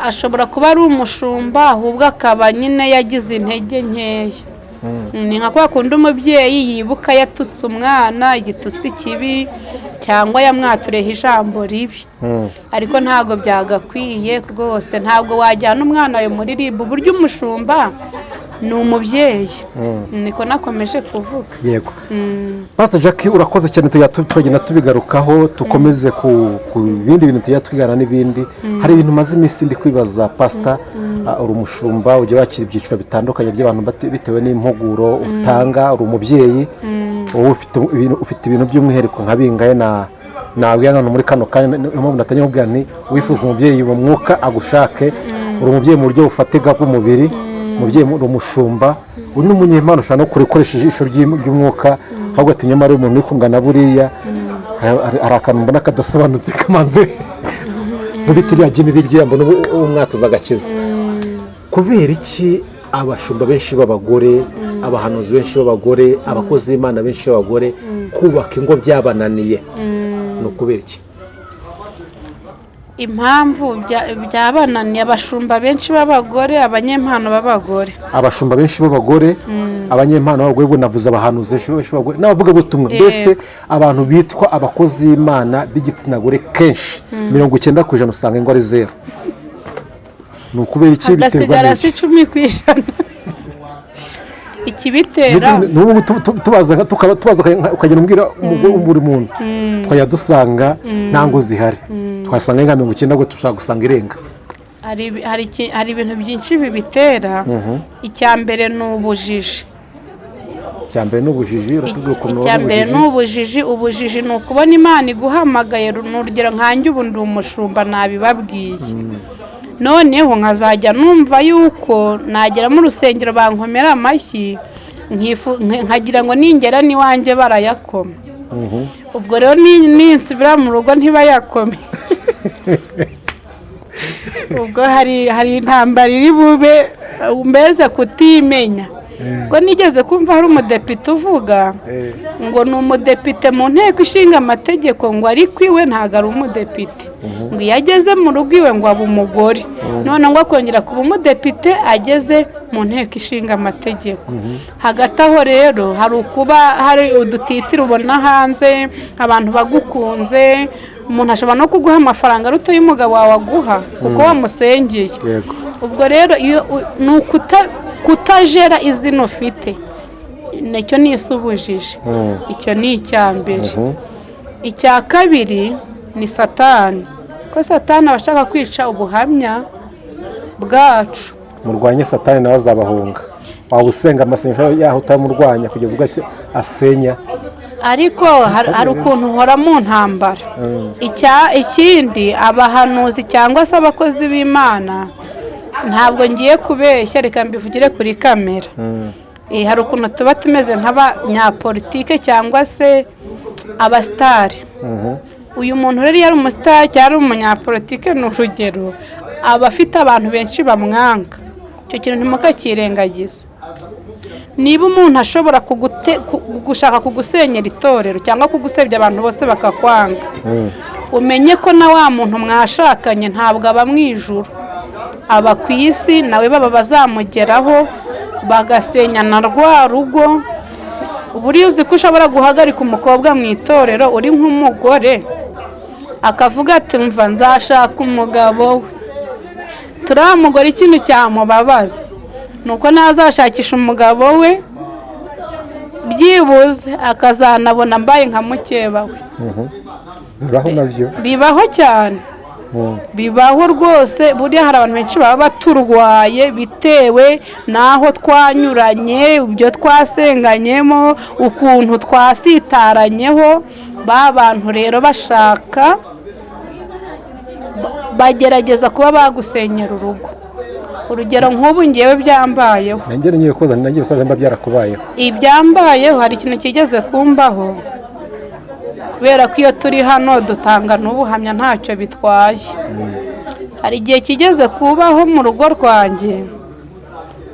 Ashobora kuba ari umushumba ahubwo akaba nyine yagize intege nkeya. Ni nka kwa kundi umubyeyi yibuka yatutse umwana igitutsi kibi cyangwa yamwatureho ijambo ribi, ariko ntago byagakwiye rwose. Ntabwo wajyana umwana wawe muri libu, buryo umushumba ni umubyeyi. Niko nakomeje kuvuga. Yego. Pastor Jackie, urakoze cyane, tugenda tubigarukaho, tukomeze ku bindi bintu tujya twigana n'ibindi. Hari ibintu maze iminsi ndi kwibaza Pastor, uri umushumba ujya wakira ibyiciro bitandukanye by'abantu bitewe n'impuguro utanga, uri umubyeyi, wowe ufite ibintu by'umwihariko nka bingahe nawe hano muri kano kanya. Mpamvu natanye kubwira nti wifuza umubyeyi mu mwuka agushake, uri umubyeyi mu buryo bufatika bw'umubiri, umubyeyi uri umushumba, uri n'umunyempano, ushobora no gukoresha ijisho ry'umwuka, ahubwo ati nyamara umuntu uri kungana buriya hari akantu mbona kadasobanutse kamaze ntibitiriya genera ry'ijambo n'umwatuza agakiza. Kubera iki abashumba benshi b'abagore, abahanuzi benshi b'abagore, abakozi b'Imana benshi b'abagore kubaka ingo byabananiye? Ni ukubera iki? Impamvu byabananiye abashumba benshi b'abagore, abanyempano b'abagore. Abashumba benshi b'abagore, abanyempano b'abagore, bo navuze abahanuzi benshi b'abagore n'abavuga butumwa. Mbese abantu bitwa abakozi b'Imana b'igitsina gore kenshi 90% usanga ingo ari zero. Ni ukubera iki? Biterwa n'iki? 10%. Ikibitera n'ubu tubaza ukagenda umbwira buri muntu twajya dusanga nta ngo zihari, twasanga nka 90% ngo dushaka gusanga irenga. Hari ibintu byinshi bibitera. Icya mbere ni ubujiji. Ubujiji ni ukubona Imana iguhamagaye. N'urugero nkanjye ubu ndi umushumba nabibabwiye, noneho nkazajya numva yuko nagera mu rusengero bankomera amashyi, nkagira ngo ningera n'iwanjye barayakoma. Ubwo rero ninsubira mu rugo ntibayakome. Ubwo hari intambara iri bube mbese kutimenya. ngo nigeze kumva hari umudepite uvuga ngo ni umudepite mu nteko ishinga amategeko ngo ariko iwe ntabwo ari umudepite ngo iyo ageze mu rugo iwe ngo aba umugore none ngo akongera kuba umudepite ageze mu nteko ishinga amategeko hagati aho rero hari ukuba hari udutitiro ubona hanze abantu bagukunze umuntu ashobora no kuguha amafaranga aruta y'umugabo wawe aguha kuko wamusengeye ubwo rero ni kutajera izina ufite nicyo nisubujije icyo ni icya mbere icya kabiri ni satani ko satani aba ashaka kwica ubuhamya bwacu murwanye satani nawe azabahunga waba usenga amasengesho yaho utamurwanya kugeza ubwo asenya ariko hari ukuntu uhora mu ntambara ikindi abahanuzi cyangwa se abakozi b'Imana ntabwo ngiye kubeshya reka mbivugire kuri kamera hari ukuntu tuba tumeze nk'abanyapolitike cyangwa se abasitari uyu muntu rero yari umusitari cyangwa umunyapolitike ni urugero aba afite abantu benshi bamwanga icyo kintu ntimukakirengagize niba umuntu ashobora gushaka kugusenyera itorero cyangwa kugusebya abantu bose bakakwanga umenye ko na wa muntu mwashakanye ntabwo aba mu ijuru aba ku isi nawe baba bazamugeraho bagasenyana rwa rugo buriya uzi ko ushobora guhagarika umukobwa mu itorero uri nk'umugore akavuga ati mva nzashaka umugabo we turiya mugore ikintu cyamubabaza ni uko nazashakisha umugabo we byibuze akazanabona mbaye nka mukeba we bibaho cyane bibaho rwose buriya hari abantu benshi baba baturwaye bitewe n'aho twanyuranye ibyo twasenganyemo ukuntu twasitaranyeho ba bantu rero bashaka bagerageza kuba bagusenyera urugo urugero nk'ubu ngewe byambayeho nagiye koza mba byarakubayeho ibyambayeho hari ikintu kigeze kumbaho kubera ko iyo turi hano dutanga n'ubuhamya ntacyo bitwaye hari igihe kigeze kubaho mu rugo rwanjye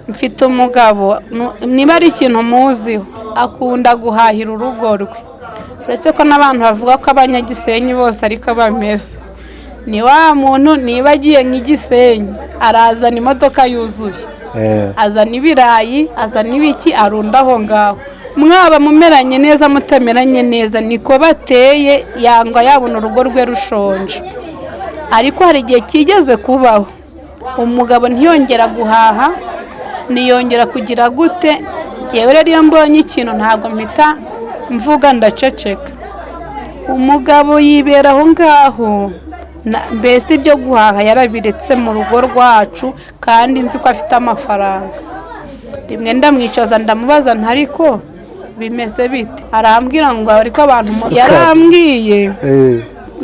mfite umugabo niba ari ikintu muziho akunda guhahira urugo rwe uretse ko n'abantu bavuga ko abanyagisenyi bose ariko bameze ni wa muntu niba agiye nk'igisenyi arazana imodoka yuzuye azana ibirayi azana ibiki arunda aho ngaho mwaba mumeranye neza mutameranye neza niko bateye yangwa yabona urugo rwe rushonje ariko hari igihe kigeze kubaho umugabo ntiyongera guhaha niyongera kugira gute ngewe rero iyo mbonye ikintu ntabwo mpita mvuga ndaceceka umugabo yibera aho ngaho mbese ibyo guhaha yarabiretse mu rugo rwacu kandi nzi ko afite amafaranga rimwe ndamwicaza ndamubaza ntariko bimeze bite arambwira ngo ariko abantu yarambwiye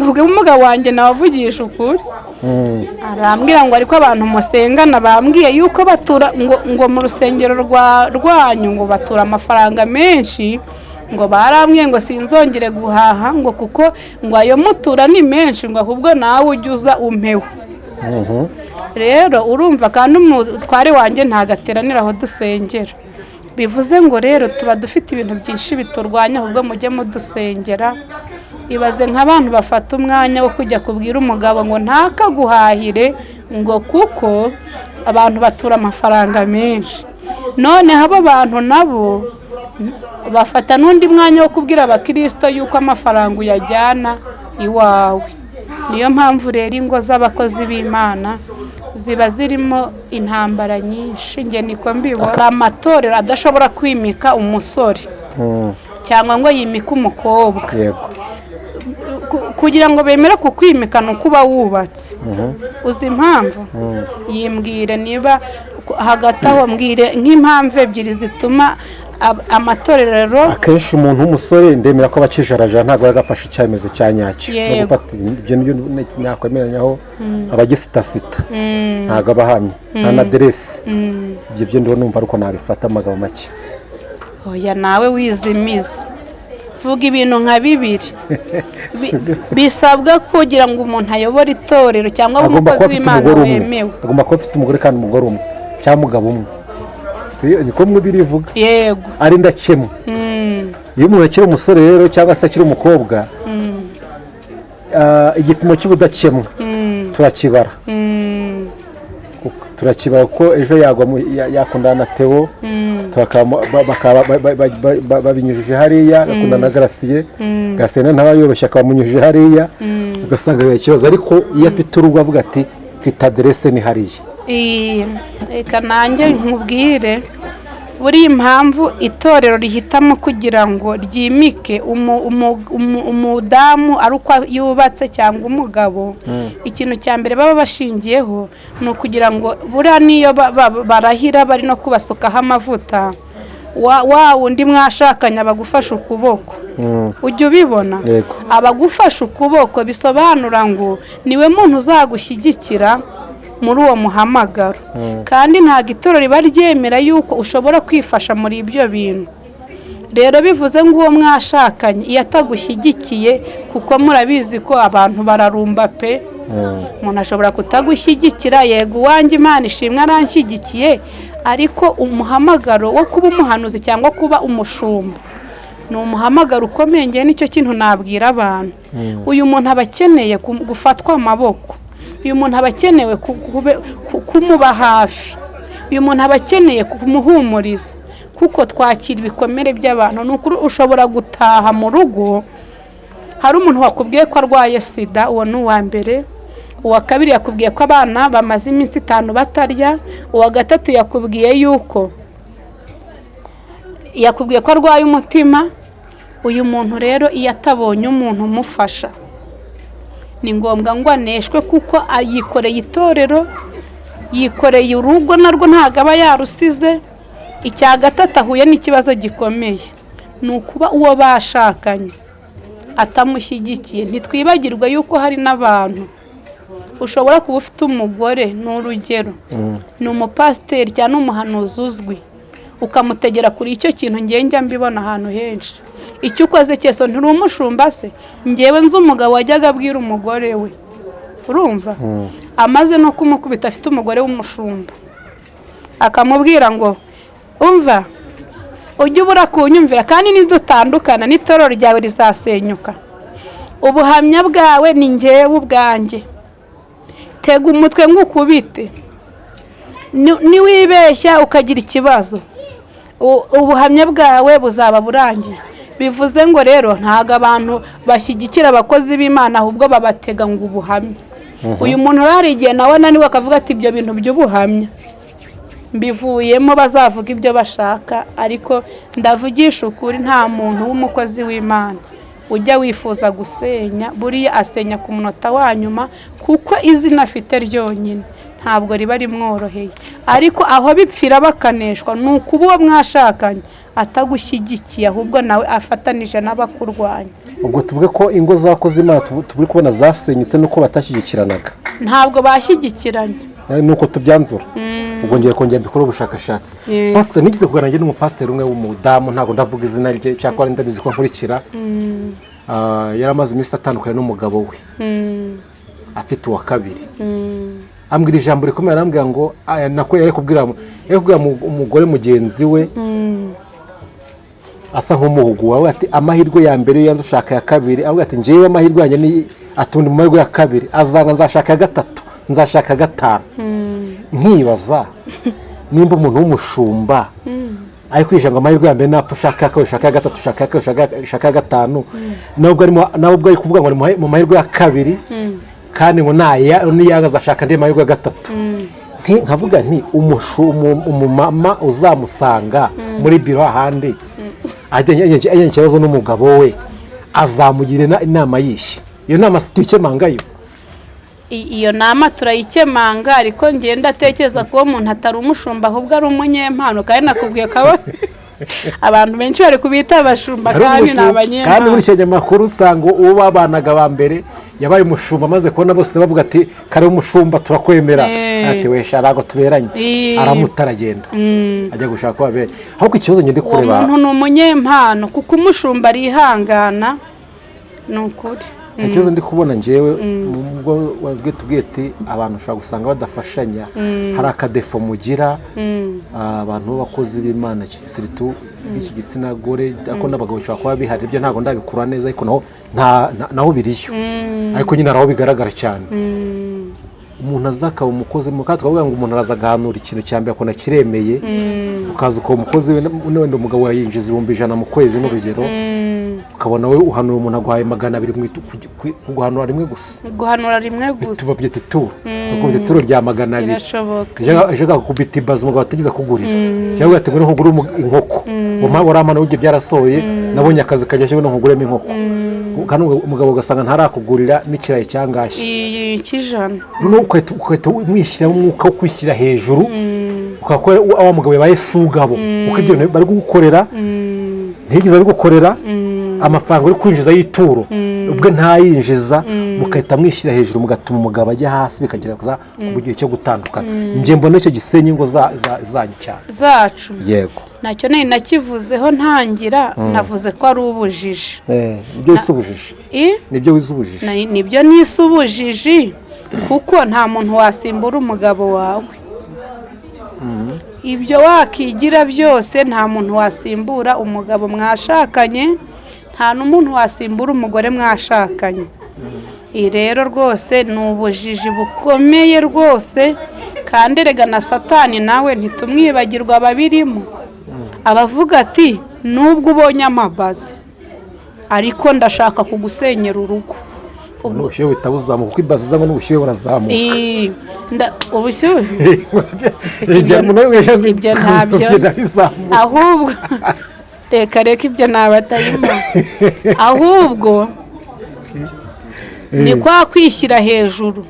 ubwo umugabo wanjye nawavugisha ukuri arambwira ngo ariko abantu musengana bambwiye yuko batura ngo mu rusengero rwanyu ngo batura amafaranga menshi ngo barambwiye ngo sinzongere guhaha ngo kuko ngo ayo mutura ni menshi ngo ahubwo nawe ujye uza umpewe rero urumva kandi umutware wanjye ntagateranira aho dusengera bivuze ngo rero tuba dufite ibintu byinshi biturwanya ahubwo mujye mudusengera ibaze nk'abantu bafata umwanya wo kujya kubwira umugabo ngo ntakaguhahire ngo kuko abantu batura amafaranga menshi noneho abo bantu nabo bafata n'undi mwanya wo kubwira abakirisito yuko amafaranga uyajyana iwawe niyo mpamvu rero ingo z'abakozi b'Imana ziba zirimo intambara nyinshi nge niko mbibona amatorero adashobora kwimika umusore cyangwa ngo yimike umukobwa kugira ngo bemere kukwimika ni uko uba wubatse uzi impamvu yimbwire niba hagati aho mbwire nk'impamvu ebyiri zituma amatorero akenshi umuntu w'umusore ndemera ko abacijaraja ntabwo yagafashe icyemezo cya nyacyo no gufata ibyo nibyo nyakwemeranyaho abagisitasita ntabwo abahamye nta na deresi ibyo byo ndiho numva ariko nabifata amagambo make oya nawe wizimiza vuga ibintu nka bibiri bisabwa kugira ngo umuntu ayobore itorero cyangwa umukozi w'Imana wemewe agomba kuba afite umugore kandi umugore umwe cyangwa umugabo umwe niko mu birivuga yego ari ndakemwa. Iyo umuntu akiri umusore rero cyangwa se akiri umukobwa, igipimo cy'ubudakemwa turakibara, turakibara ko ejo yakundana na Theo, babinyujije hariya, agakundana na Garasiye, Garasiye ntaba yoroshye akabamunyujije hariya, ugasanga bibaye ikibazo. Ariko iyo afite urugo avuga ati mfite aderese ni hariya. Reka nanjye nkubwire, buriya impamvu itorero rihitamo kugira ngo ryimike umudamu ari uko yubatse cyangwa umugabo, ikintu cya mbere baba bashingiyeho ni ukugira ngo buriya niyo barahira bari no kubasukaho amavuta, wa wundi mwashakanye abagufasha ukuboko, ujya ubibona, abagufasha ukuboko bisobanura ngo niwe muntu uzagushyigikira muri uwo muhamagaro. Kandi ntabwo itorero riba ryemera yuko ushobora kwifasha muri ibyo bintu. Rero bivuze ngo uwo mwashakanye iyo atagushyigikiye, kuko murabizi ko abantu bararumba pe, umuntu ashobora kutagushyigikira, yego uwanjye Imana ishimwe aranshyigikiye, ariko umuhamagaro wo kuba umuhanuzi cyangwa kuba umushumba ni umuhamagaro ukomeye. Ngewe nicyo kintu nabwira abantu, uyu muntu aba akeneye gufatwa amaboko, uyu muntu aba akenewe kumuba hafi, uyu muntu aba akeneye kumuhumuriza, kuko twakira ibikomere by'abantu. Ni ukuri ushobora gutaha mu rugo, hari umuntu wakubwiye ko arwaye sida, uwo ni uwa mbere. Uwa kabiri yakubwiye ko abana bamaze iminsi 5 batarya. Uwa gatatu yakubwiye ko arwaye umutima. Uyu muntu rero iyo atabonye umuntu umufasha, ni ngombwa ngo aneshwe, kuko yikoreye itorero, yikoreye urugo, narwo ntabwo aba yarusize. Icya gatatu ahuye n'ikibazo gikomeye, ni ukuba uwo bashakanye atamushyigikiye. Ntitwibagirwe yuko hari n'abantu ushobora kuba ufite umugore, ni urugero, ni umupasiteri cyangwa umuhanuzi uzwi, ukamutegera kuri icyo kintu. Ngewe njya mbibona ahantu henshi, icyo ukoze cyose nturi umushumba se. Ngewe nzi umugabo wajyaga abwira umugore we, urumva, amaze no kumukubita afite umugore w'umushumba, akamubwira ngo umva, ujye ubura kunyumvira, kandi nidutandukana n'itorero ryawe rizasenyuka. Ubuhamya bwawe ni ngewe ubwanjye, tega umutwe nk'ukubite, niwibeshya ukagira ikibazo, ubuhamya bwawe buzaba burangiye. Bivuze ngo rero ntago abantu bashyigikira abakozi b'Imana, ahubwo babatega ngo ubuhamya. Uyu muntu hari igihe nawe naniwe akavuga ati ibyo bintu by'ubuhamya mbivuyemo, bazavuga ibyo bashaka, ariko ndavugisha ukuri, nta muntu w'umukozi w'Imana ujya wifuza gusenya. Buriya asenya ku munota wa nyuma, kuko izina afite ryonyine ntabwo riba rimworoheye. Ariko aho bipfira bakaneshwa ni ukuba uwo mwashakanye atagushyigikiye, ahubwo nawe afatanije n'abakurwanya. Ubwo tuvuge ko ingo z'abakozi Imana turi kubona zasenyutse nuko batashyigikiranaga, ntabwo bashyigikiranye, nuko tubyanzura. Ubwo ngiye kongera mbikora ubushakashatsi. Pastor, nigeze kuganira n'umupasiteri umwe w'umudamu, ntabwo ndavuga izina rye cyangwa ndabizi ko nkurikira, yaramaze iminsi atandukanye n'umugabo we, afite uwa kabiri. Ambwira ijambo rikomeye, arambwira ngo nako yari kubwira umugore mugenzi we, asa nk'umuhugu wawe, ati amahirwe ya mbere yanze ushaka ya kabiri. Avuga ati ngewe amahirwe yanjye ni atundi mu mahirwe ya kabiri, azanga nzashaka ya gatatu, nzashaka 5. Nkibaza nimba umuntu w'umushumba ari kwijanga amahirwe ya mbere napfa ushaka ya ushaka ya gatatu, ushaka ya 5, nabwo ari kuvuga ngo mu mahirwe ya kabiri, kandi ngo niyaga ashaka ndi mahirwe ya 3. Nkavuga nti umumama uzamusanga muri biro ahandi ajyanye ikibazo n'umugabo we, azamugira inama yishye. Iyo nama tuyikemangayo, iyo nama turayikemanga, ariko ngenda atekereza ko umuntu atari umushumba, ahubwo ari umunyempano. Kandi nakubwiye ko abantu benshi bari kubita abashumba, kandi ni abanyempano. Kandi muri cyo makuru usanga uwo babanaga ba mbere yabaye umushumba, maze kubona bose bavuga ati kare umushumba turakwemera, ati wesha arago tuberanye, aramutaragenda ajya gushaka kwabere. Ahubwo ikibazo ngende kureba, umuntu ni umunyempano, kuko umushumba arihangana, ni ukuri. ikibazo ndi kubona ngewe mu bwo tubwete abantu ushobora gusanga badafashanya hari akadefo mugira abantu b'abakozi b'Imana siritu b'iki gitsina gore ako n'abagabo bashobora kuba bihari ibyo ntabwo ndabikura neza ariko naho biriyo ariko nyine araho bigaragara cyane umuntu azaka umukozi mu kato kavuga ngo umuntu araza gahanura ikintu cyambere akona kiremeye ukaza ko umukozi wenda umugabo yinjiza 100 mu kwezi n'urugero ukabona we uhanura umuntu agwaye 200 kuguhanura rimwe gusa tuba byete turu kuko byete turu rya 200 je gakubita ibaza umugabo ategeza kugurira cyangwa ati ngo nkugura inkoko uramana uje byarasohoye nabonye akazi kajya no nkuguremo inkoko kandi umugabo ugasanga ntarakugurira n'ikirayi cyangashye ikijana none ukweta umwishyira umwuka wo kwishyira hejuru ukakora awa mugabo yabaye sugabo uko ibyo bari gukorera ntigize ari gukorera amafaranga uri kwinjiza y'ituro ubwo ntayinjiza mukahita mwishyira hejuru mugatuma umugabo ajya hasi bikagera ku buryo cyo gutandukana nje mbona icyo gisenye ingo zanyu cyane zacu yego nacyo nari nakivuzeho ntangira navuze ko ari ubujiji nibyo wisubujije nibyo wisubujije nibyo nisubujije kuko nta muntu wasimbura umugabo wawe ibyo wakigira byose nta muntu wasimbura umugabo mwashakanye nta n'umuntu wasimbura umugore mwashakanye rero rwose ni ubujiji bukomeye rwose kandi rega na satani nawe ntitumwibagirwa ababirimo abavuga ati nubwo ubonye amabaze ariko ndashaka kugusenyera urugo ubushyuhe bitabuzamuka kuko ibaze zangwa n'ubushyuhe burazamuka ubushyuhe ibyo ntabyo ahubwo reka ibyo nabatayimo ahubwo ni kwa kwishyira hejuru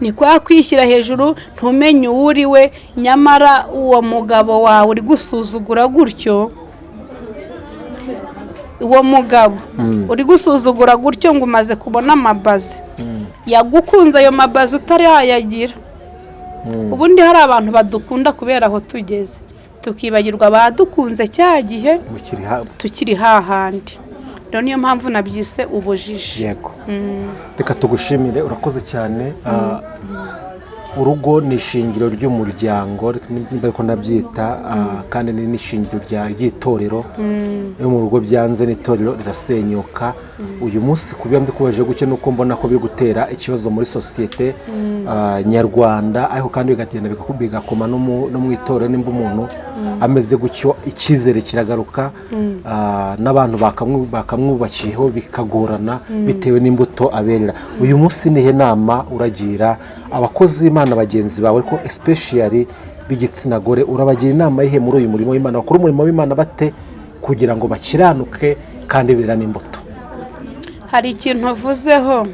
ni kwa kwishyira hejuru ntumenye uwo uri we nyamara uwo mugabo wawe uri gusuzugura gutyo uwo mugabo uri gusuzugura gutyo ngo umaze kubona amabaze yagukunze ayo mabaze utari yayagira ubundi hari abantu badukunda kubera aho tugeze tukibagirwa abadukunze cya gihe tukiri hahandi rero niyo mpamvu nabyise ubujiji yego reka tugushimire urakoze cyane urugo ni ishingiro ry'umuryango nimba ko ndabyita kandi ni n'ishingiro ry'itorero iyo mu rugo byanze n'itorero rirasenyuka uyu munsi kubiba ndi kubaje guke nuko mbona ko biri gutera ikibazo muri sosiyete nyarwanda ariko kandi bigatenda bigakoma no mu itorero nimba umuntu ameze gutyo icyizere kiragaruka n'abantu bakamwubakiyeho bikagorana bitewe n'imbuto aberera uyu munsi nihe nama uragira abakozi b'Imana bagenzi bawe ariko especially b'igitsina gore urabagira inama yihe muri uyu murimo w'Imana bakora umurimo w'Imana bate kugira ngo bakiranuke kandi berane imbuto hari ikintu uvuzeho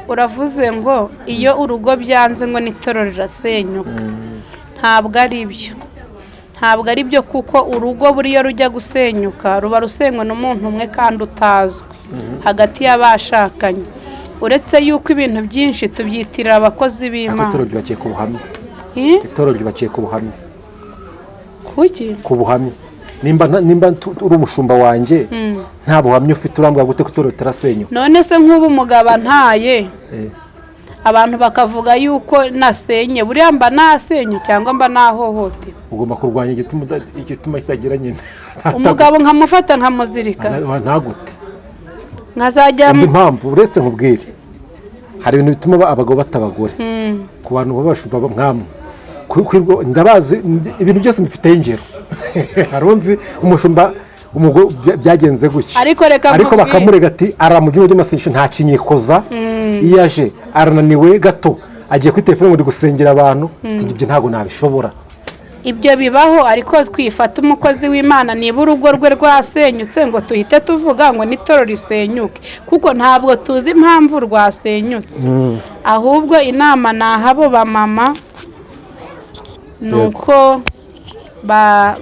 uravuze ngo iyo urugo byanze ngo n'itorero rirasenyuka ntabwo ari byo kuko urugo buriyo rujya gusenyuka ruba rusenywe n'umuntu umwe kandi utazwi hagati y'abashakanye uretse yuko ibintu byinshi tubyitirira abakozi b'Imana itorero ryubakiye ku buhamya itorero ryubakiye ku buhamya kuki ku buhamya nimba uri umushumba wanjye nta buhamya ufite urambwira gute ko itorero ritarasenyuka none se nk'ubu umugabo ntaye abantu bakavuga yuko nasenye buriya mba nasenye cyangwa mba nahohote ugomba kurwanya igituma kitagira nyine umugabo nkamufata nkamuzirika ntagute nkazajya indi mpamvu uretse nkubwire hari ibintu bituma abagabo batabagore ku bantu babashumba mwamwe ndabazi ibintu byose mbifiteho ingero harunzi umushumba umugore byagenze gutya ariko bakamurega ati aramugira by'amasengesho nta kinyikoza iyo aje arananiwe gato agiye kuri telefone ngo ndi gusengera abantu ibyo ntabwo nabishobora ibyo bibaho ariko twifata umukozi w'Imana niba urugo rwe rwasenyutse ngo tuhite tuvuga ngo n'itorero risenyuke kuko ntabwo tuzi impamvu rwasenyutse ahubwo inama nahabo ba mama nuko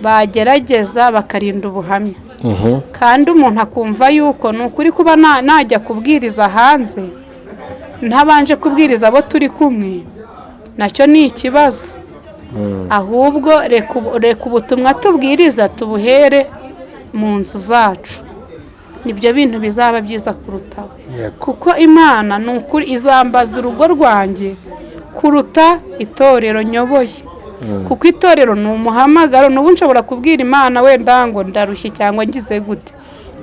bagerageza bakarinda ubuhamya kandi umuntu akumva yuko ni ukuri kuba najya kubwiriza hanze ntabanje kubwiriza abo turi kumwe nacyo ni ikibazo ahubwo reka ubutumwa tubwiriza tubuhere mu nzu zacu nibyo bintu bizaba byiza kurutaho. Yego. Kuko Imana ni ukuri izambaza urugo rwanjye kuruta itorero nyoboye. Kuko itorero ni umuhamagaro, n'ubu nshobora kubwira Imana wenda ngo ndarushye cyangwa ngize gute,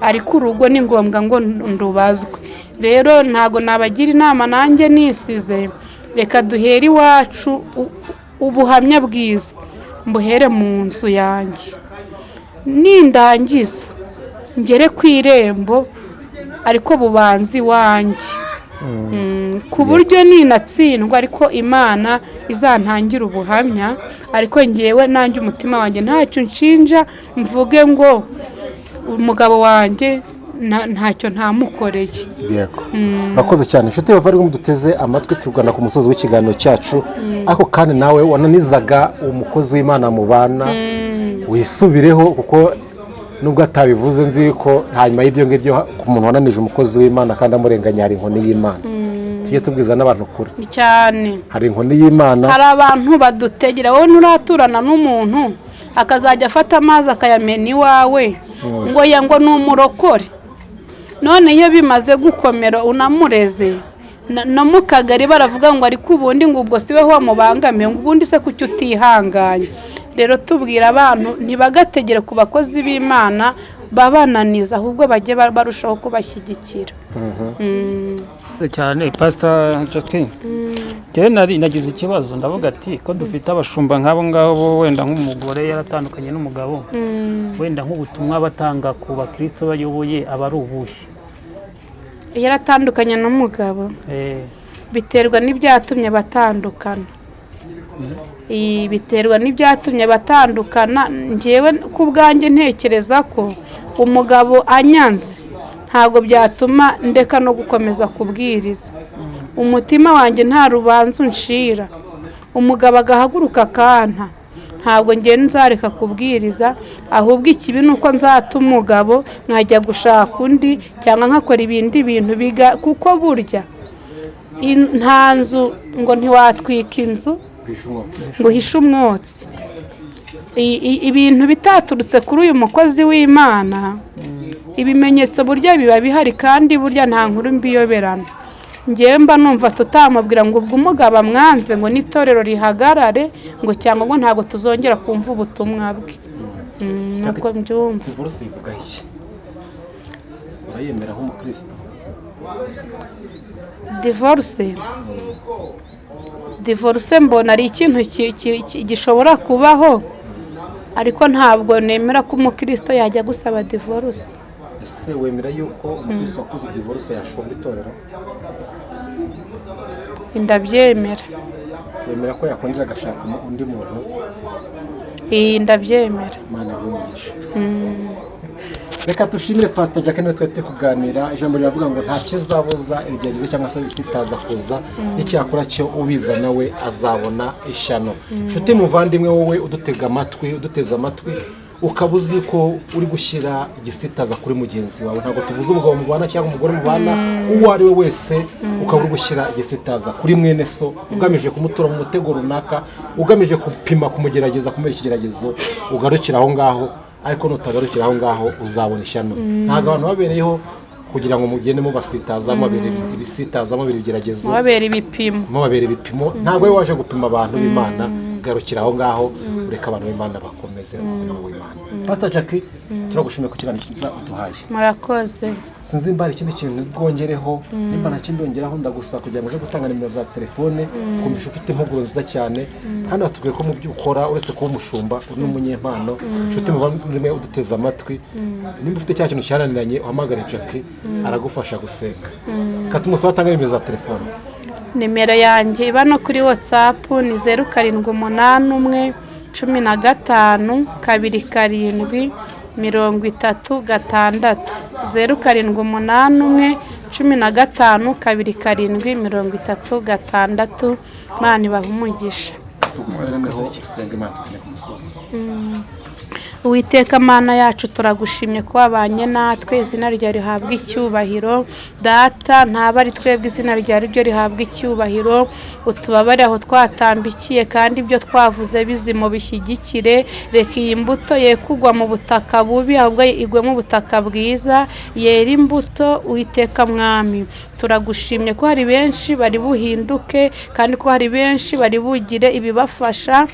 ariko urugo ni ngombwa ngo ndubazwe. Rero ntago nabagira inama, nanjye nisize, reka duhere iwacu ubuhamya bwiza, mbuhere mu nzu yanjye, nindangiza ngere ku irembo ariko bubanza iwanjye, ku buryo ninatsindwa ariko Imana izantangira ubuhamya, ariko ngewe nanjye umutima wanjye ntacyo nshinja, mvuge ngo umugabo wanjye ntacyo ntamukoreye. Yego. Urakoze cyane inshuti bavandimwe muduteze amatwi, turugana ku musozi w'ikiganiro cyacu, ariko kandi nawe wananizaga umukozi w'Imana mu bana wisubireho, kuko nubwo atabivuze nzi ko hanyuma y'ibyo ngibyo ku muntu wananije umukozi w'Imana kandi amurenganya hari inkoni y'Imana. Tujye tubwiza n'abantu kuri cyane, hari inkoni y'Imana. hari abantu badutegera, wowe nuraturana n'umuntu akazajya afata amazi akayamena iwawe ngo yango ni umurokore, none iyo bimaze gukomera unamureze no mu kagari baravuga ngo ariko ubundi ngo ubwo siwe wamubangamiye, ngo ubundi se kuki utihanganye. Rero tubwira abantu ntibagategere ku bakozi b'Imana babananiza, ahubwo bajye barushaho kubashyigikira. cyane Pastor Jackie. Nari nagize ikibazo, ndavuga ati ko dufite abashumba nk'abo ngabo, wenda nk'umugore yaratandukanye n'umugabo, wenda nk'ubutumwa batanga ku bakristo bayoboye aba ari ubuhe? Yaratandukanye n'umugabo, biterwa n'ibyatumye batandukana. Biterwa n'ibyatumye batandukana. Ngewe ku bwanjye ntekereza ko umugabo anyanze ntabwo byatuma ndeka no gukomeza kubwiriza. Umutima wanjye nta rubanza unshira, umugabo agahaguruka akanta, ntabwo ngiye nzareka kubwiriza, ahubwo ikibi ni uko nzata umugabo nkajya gushaka undi cyangwa nkakora ibindi bintu kuko burya nta nzu ngo ntiwatwika inzu ngo uhishe umwotsi. Ibintu bitaturutse kuri uyu mukozi w'Imana, ibimenyetso burya biba bihari, kandi burya nta nkuru mbiyoberana. Ngewe mba numva tutamubwira ngo ubwo umugabo amwanze ngo n'itorero rihagarare ngo cyangwa ngo ntabwo tuzongera kumva ubutumwa bwe. Ntabwo mbyumva. Divorce ivuga iki? Urayemera nk'umukristo? Divorce mbona ari ikintu gishobora kubaho, ariko ntabwo nemera ko umukristo yajya gusaba divorce. Ese wemera yuko umukristo wakoze divorce yashobora itorero? Ndabyemera. Wemera ko yakongera agashaka undi muntu? Ndabyemera. Imana yumvishe. Reka dushimire Pastor Jackie, nawe twete kuganira. Ijambo riravuga ngo nta kizabuza ibigeragezo cyangwa se bisitaza kuza, icyakora cyo ubiza nawe azabona ishyano. Nshuti muvandimwe, wowe uduteze amatwi ukaba uzi ko uri gushyira igisitaza kuri mugenzi wawe, ntabwo tuvuze umugabo mubana cyangwa umugore mubana, uwo ari we wese ukaba uri gushyira igisitaza kuri mwene so, ugamije kumutura mu mutego runaka, ugamije kupima kumugerageza kumera ikigeragezo, ugarukira aho ngaho. Ariko nutagarukira aho ngaho uzabona ishyano. Ntabwo abantu babereyeho kugira ngo mugende mubasitaza, mubabere ibisitaza, mubabere ibigeragezo, mubabere ibipimo. Ntabwo we waje gupima abantu b'Imana. Garukira aho ngaho, ureka abantu b'Imana bakomeze umurimo w'Imana. Pastor Jackie, turagushimiye ku kiganiro cyiza uduhaye. Murakoze. Sinzi mbari ikindi kintu bwongereho, nimba ntakindi ndongeraho ndagusaba kugira ngo uje gutanga nimero za telefone, kumvisha ufite impuguro nziza cyane. Hano hatubwiye ko mu byo ukora uretse kuba umushumba uri n'umunyempano. Nshuti muvandimwe uduteze amatwi, nimba ufite cya kintu cyananiranye uhamagare Jackie, aragufasha gusenga. Katumusaba atanga nimero za telefone. Nimero yanjye iba no kuri WhatsApp ni 0781 15 27 36, 0781 15 27 36. Imana ibahe umugisha. Uwiteka Mana yacu turagushimye ko wabanye natwe, izina ryawe rihabwa icyubahiro. Data, ntaba ari twebwe, izina ryawe ryo rihabwa icyubahiro. Utubabare aho twatambikiye, kandi ibyo twavuze bizimo bishyigikire. Reka iyi mbuto ye kugwa mu butaka bubi, ahubwo igwe mu butaka bwiza, yera imbuto. Uwiteka Mwami, turagushimye ko hari benshi bari buhinduke, kandi ko hari benshi bari bugire ibibafasha,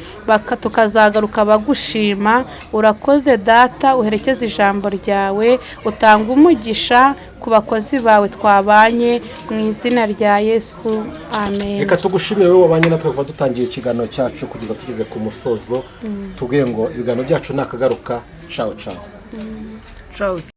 tukazagaruka bagushima. Urakoze Data, uherekeze ijambo ryawe, utanga umugisha ku bakozi bawe twabanye, mu izina rya Yesu, amen. Reka tugushimire wowe wabanye natwe kuva dutangiye ikiganiro cyacu kugeza tugeze ku musozo. Tubwiye ngo ibiganiro byacu nakagaruka. Ciao ciao. Ciao.